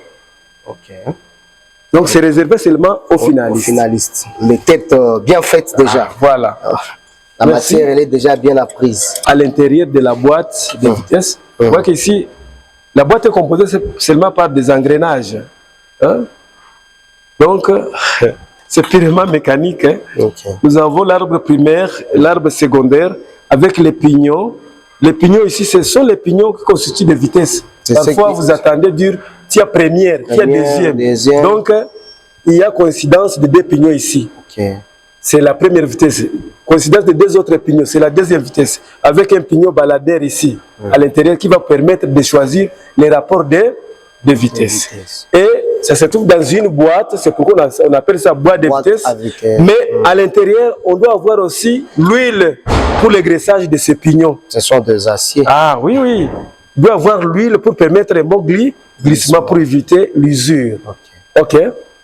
Donc, c'est réservé seulement aux finalistes. Les têtes bien faites déjà. Voilà. La matière, elle est déjà bien apprise. À l'intérieur de la boîte de vitesse, vous voyez qu'ici, la boîte est composée seulement par des engrenages. Hein? Donc, c'est purement mécanique. Hein? Nous avons l'arbre primaire, l'arbre secondaire, avec les pignons. Les pignons ici, ce sont les pignons qui constituent des vitesses. Parfois, vous attendez dire, il y a première, il y a deuxième. Donc, il y a coïncidence de 2 pignons ici. C'est la première vitesse. Coïncidence de 2 autres pignons, c'est la deuxième vitesse. Avec un pignon baladeur ici, à l'intérieur, qui va permettre de choisir les rapports de vitesse. Et ça se trouve dans une boîte, c'est pourquoi on appelle ça boîte de vitesse. Mais à l'intérieur, on doit avoir aussi l'huile pour le graissage de ces pignons. Ce sont des aciers. Ah oui, oui. Il doit avoir l'huile pour permettre un bon glissement pour éviter l'usure. Ok.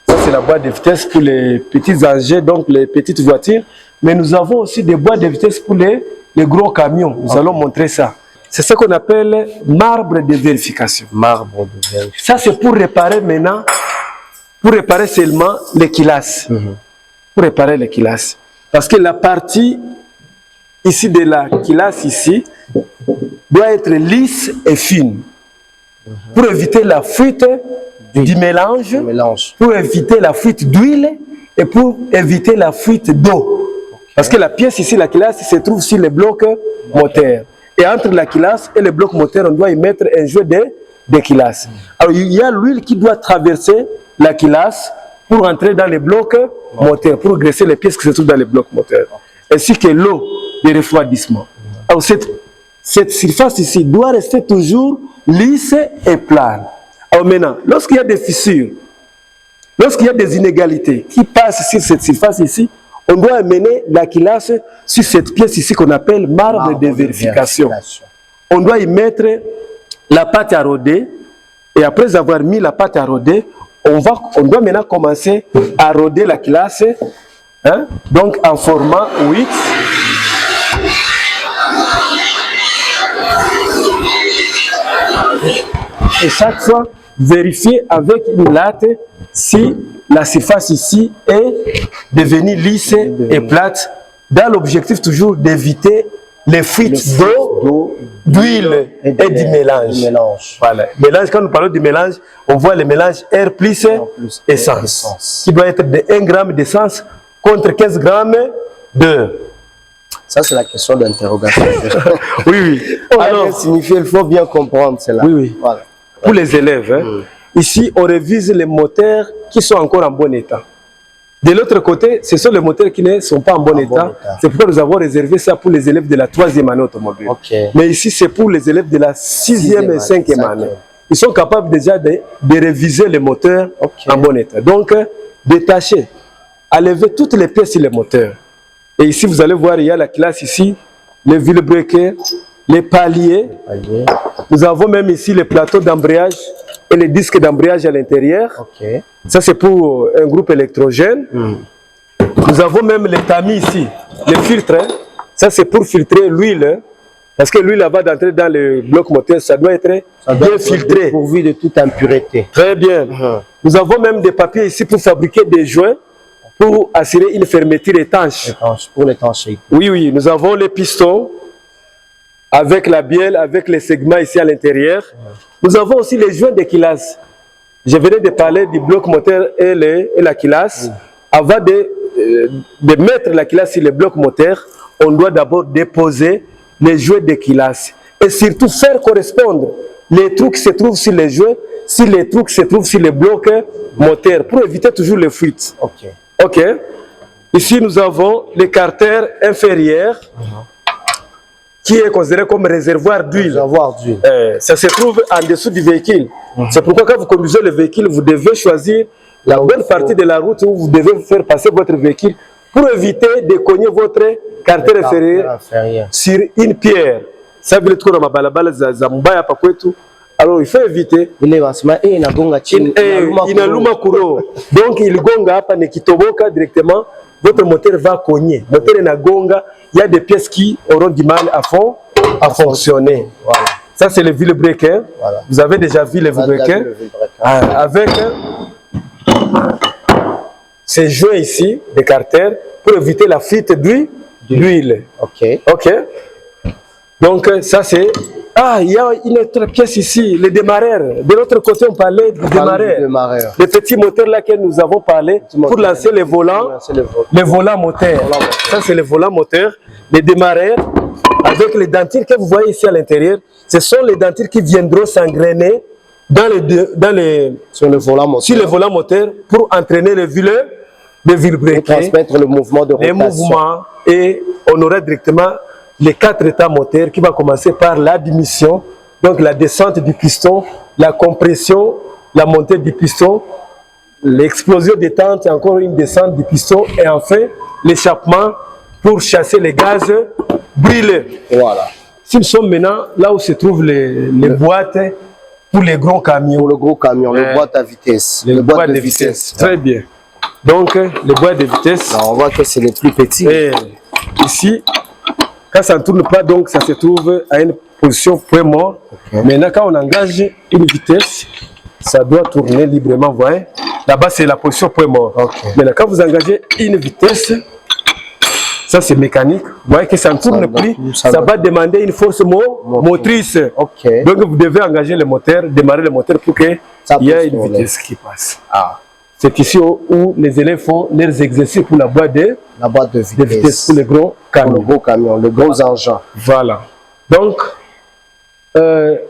Ça, c'est la boîte de vitesse pour les petits engins, donc les petites voitures. Mais nous avons aussi des boîtes de vitesse pour les gros camions. Nous allons montrer ça. C'est ce qu'on appelle marbre de vérification. Marbre de vérification. Ça, c'est pour réparer maintenant, pour réparer seulement les quilasses. Pour réparer les quilasses. Parce que la partie ici de la quilasse ici doit être lisse et fine. Pour éviter la fuite du mélange, pour éviter la fuite d'huile et pour éviter la fuite d'eau. Parce que la pièce ici, la quilasse, se trouve sur le bloc moteur. Et entre la quilasse et le bloc moteur, on doit y mettre un jeu de quilasse. Alors, il y a l'huile qui doit traverser la quilasse pour entrer dans les blocs moteurs, pour graisser les pièces qui se trouvent dans les blocs moteurs. Ainsi que l'eau de refroidissement. Alors, cette surface ici doit rester toujours lisse et plane. Alors maintenant, lorsqu'il y a des fissures, lorsqu'il y a des inégalités qui passent sur cette surface ici, on doit amener la quilasse sur cette pièce ici qu'on appelle marbre de vérification. On doit y mettre la pâte à rôder et après avoir mis la pâte à rôder, on doit maintenant commencer à rôder la quilasse, hein, donc en format 8. Et chaque fois, vérifier avec une latte si la surface ici est devenue lisse et plate, dans l'objectif toujours d'éviter les fuites d'eau, d'huile et du mélange. Voilà. Mélange, quand nous parlons du mélange, on voit le mélange air plus essence, qui doit être de 1 gramme d'essence contre 15 grammes de... Ça, c'est la question d'interrogation. Oui, oui. Alors, signifier, il faut bien comprendre cela. Oui, oui. Voilà. Pour les élèves, hein, ici, on révise les moteurs qui sont encore en bon état. De l'autre côté, ce sont les moteurs qui ne sont pas en bon état. C'est pourquoi nous avons réservé ça pour les élèves de la 3e année automobile. Mais ici, c'est pour les élèves de la 6e et 5e année. Ils sont capables déjà de réviser les moteurs en bon état. Donc, détacher, enlever toutes les pièces sur les moteurs. Et ici, vous allez voir, il y a la classe ici, les vilebrequins, les paliers. Nous avons même ici les plateaux d'embrayage et les disques d'embrayage à l'intérieur. Ça, c'est pour un groupe électrogène. Nous avons même les tamis ici, les filtres. Hein. Ça, c'est pour filtrer l'huile. Hein. Parce que l'huile, avant d'entrer dans le bloc moteur, ça doit être bien filtré. Pourvu de toute impureté. Très bien. Nous avons même des papiers ici pour fabriquer des joints, pour assurer une fermeture étanche. Pour l'étanchéité. Oui, oui. Nous avons les pistons avec la bielle, avec les segments ici à l'intérieur. Nous avons aussi les joints de quilasse. Je venais de parler du bloc moteur et la quilasse. Avant de mettre la quilasse sur le bloc moteur, on doit d'abord déposer les jouets de Kilas. Et surtout faire correspondre les trous qui se trouvent sur les jouets, si les trous qui se trouvent sur les blocs moteurs, pour éviter toujours les fuites. Ok. Ok. Ici, nous avons le carter inférieur, qui est considéré comme réservoir d'huile. Ça se trouve en dessous du véhicule. C'est pourquoi quand vous conduisez le véhicule, vous devez choisir la bonne partie de la route où vous devez faire passer votre véhicule pour éviter de cogner votre carter inférieur sur une pierre. Ça veut dire que alors il faut éviter. Donc il gonga hapa nekitoboka directement, votre moteur va cogner. Moteur na gonga, il y a des pièces qui auront du mal à fonctionner. Voilà. Ça c'est le vilebrequin. Voilà. Vous avez déjà vu le vilebrequin avec ces joints ici de carter pour éviter la fuite d'huile. Ok. Ok. Donc ça c'est... Ah, il y a une autre pièce ici, le démarreur. De l'autre côté, on parlait du démarreur. Le petit moteur là que nous avons parlé pour lancer les volants, le volant moteur. Ça c'est le volant moteur. Les démarreurs avec les dentures que vous voyez ici à l'intérieur, ce sont les dentures qui viendront s'engrainer sur le volant moteur pour entraîner le vilebrequin, transmettre le mouvement de rotation. Les mouvements, et on aura directement les 4 états moteurs qui va commencer par l'admission, donc la descente du piston, la compression, la montée du piston, l'explosion détente et encore une descente du piston et enfin l'échappement pour chasser les gaz brûlés. Voilà. Si nous sommes maintenant là où se trouvent les boîtes pour les gros camions. Pour le gros camion, les boîtes à vitesse. Les boîtes de vitesse. Très bien. Donc les boîtes de vitesse. Là, on voit que c'est les plus petits. Et ici, quand ça ne tourne pas, donc ça se trouve à une position point mort. Maintenant, quand on engage une vitesse, ça doit tourner librement, vous voyez. Là-bas, c'est la position point mort. Maintenant, quand vous engagez une vitesse, ça c'est mécanique, vous voyez que ça ne tourne plus, ça va demander une force motrice. Donc vous devez engager le moteur, démarrer le moteur pour qu'il y ait une vitesse qui passe. C'est ici où les élèves font leurs exercices pour la boîte de vitesse pour les gros camions. Les gros engins. Voilà. Donc,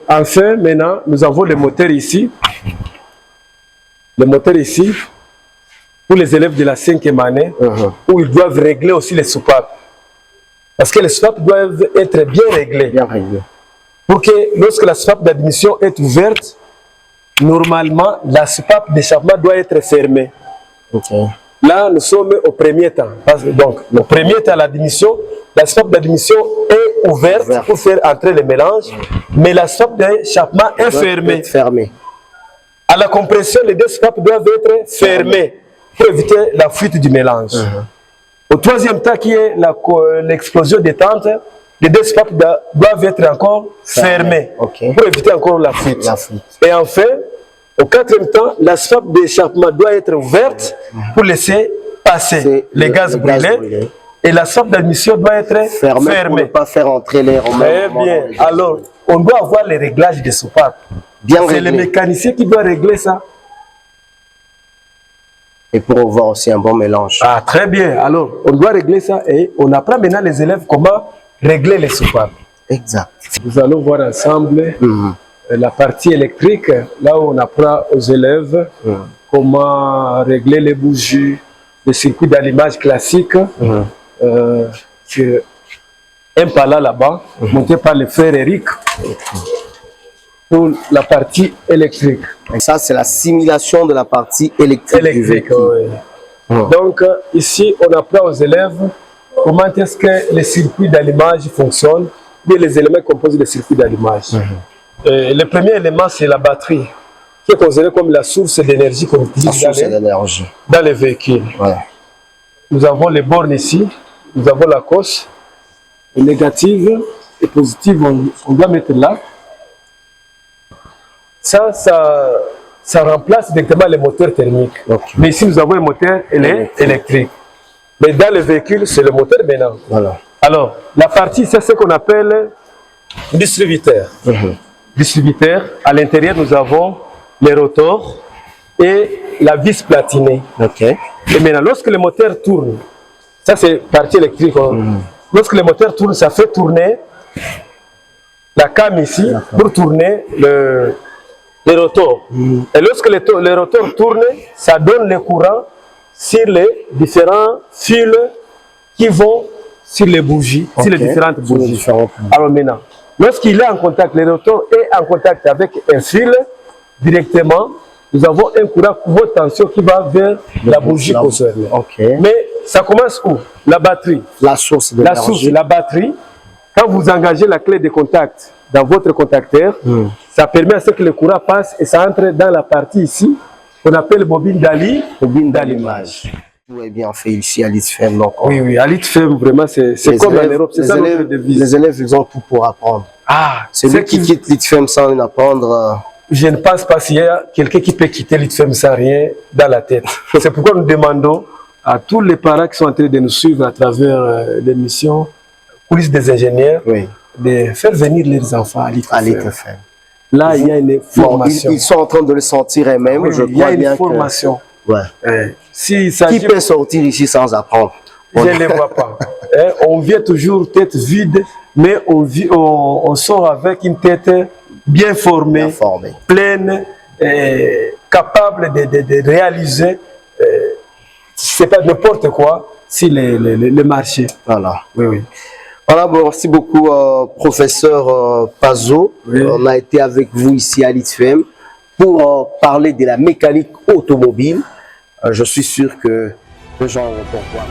enfin, maintenant, nous avons le moteur ici. Le moteur ici, pour les élèves de la 5e année, où ils doivent régler aussi les soupapes. Parce que les soupapes doivent être bien réglées. Pour que lorsque la soupape d'admission est ouverte, normalement, la soupape d'échappement doit être fermée. Là, nous sommes au premier temps. Donc, le premier temps, l'admission, la soupape d'admission est ouverte pour faire entrer le mélange, mais la soupape d'échappement est fermée. À la compression, les deux soupapes doivent être fermées pour éviter la fuite du mélange. Au troisième temps, qui est l'explosion détente, les deux soupapes doivent être encore fermées pour éviter encore la fuite. Et enfin, au quatrième temps, la soupape d'échappement doit être ouverte pour laisser passer les gaz brûlés. Et la soupape d'admission doit être fermée pour ne pas faire entrer l'air. Très bien. Alors, on doit avoir les réglages des soupapes. C'est le mécanicien qui doit régler ça. Et pour avoir aussi un bon mélange. Ah, très bien. Alors, on doit régler ça et on apprend maintenant les élèves comment régler les soupapes. Exact. Nous allons voir ensemble la partie électrique, là où on apprend aux élèves comment régler les bougies, le circuit d'allumage classique. Sur un pala là-bas, monté par le frère Eric, pour la partie électrique. Et ça, c'est la simulation de la partie électrique. Donc, ici, on apprend aux élèves comment est-ce que le circuit d'allumage fonctionne, et les éléments composent le circuit d'allumage. Le premier élément, c'est la batterie, qui est considérée comme la source d'énergie qu'on utilise dans les véhicules. Nous avons les bornes ici, nous avons la coche, négative et positive, on doit mettre là. Ça remplace directement les moteurs thermiques. Mais ici, nous avons un moteur électrique. Mais dans le véhicule, c'est le moteur maintenant. Alors, la partie, c'est ce qu'on appelle distributeur. Distributeur, à l'intérieur, nous avons les rotors et la vis platinée. Et maintenant, lorsque le moteur tourne, ça c'est partie électrique. lorsque le moteur tourne, ça fait tourner la cam ici pour tourner le rotor. Et lorsque le rotor tourne, ça donne le courant sur les différents fils qui vont sur les bougies, sur les différentes bougies. Alors maintenant, lorsqu'il est en contact, le rotor est en contact avec un fil, directement, nous avons un courant haute tension qui va vers la bougie concernée. Mais ça commence où? La batterie. La source de la source, la batterie. Quand vous engagez la clé de contact dans votre contacteur, ça permet à ce que le courant passe et ça entre dans la partie ici qu'on appelle bobine d'allumage. Tout est bien fait ici à l'ITFEM. Oui, à l'ITFEM, vraiment, c'est comme en Europe. Les élèves, ils ont tout pour apprendre. Celui qui quitte l'ITFEM sans rien apprendre. Je ne pense pas s'il y a quelqu'un qui peut quitter l'ITFEM sans rien dans la tête. C'est pourquoi nous demandons à tous les parents qui sont en train de nous suivre à travers l'émission Coulisses des ingénieurs de faire venir leurs enfants à l'ITFEM. Là, il y a une formation. Ils sont en train de le sentir eux-mêmes. Il y a une formation. Qui peut sortir ici sans apprendre? Je ne les vois pas. On vient toujours tête vide, mais on sort avec une tête bien formée, pleine, capable de réaliser, c'est pas n'importe quoi, si le marché. Voilà. Voilà, bon, merci beaucoup, professeur Pazo. On a été avec vous ici à l'ITFEM pour parler de la mécanique automobile. Je suis sûr que les gens vont voir.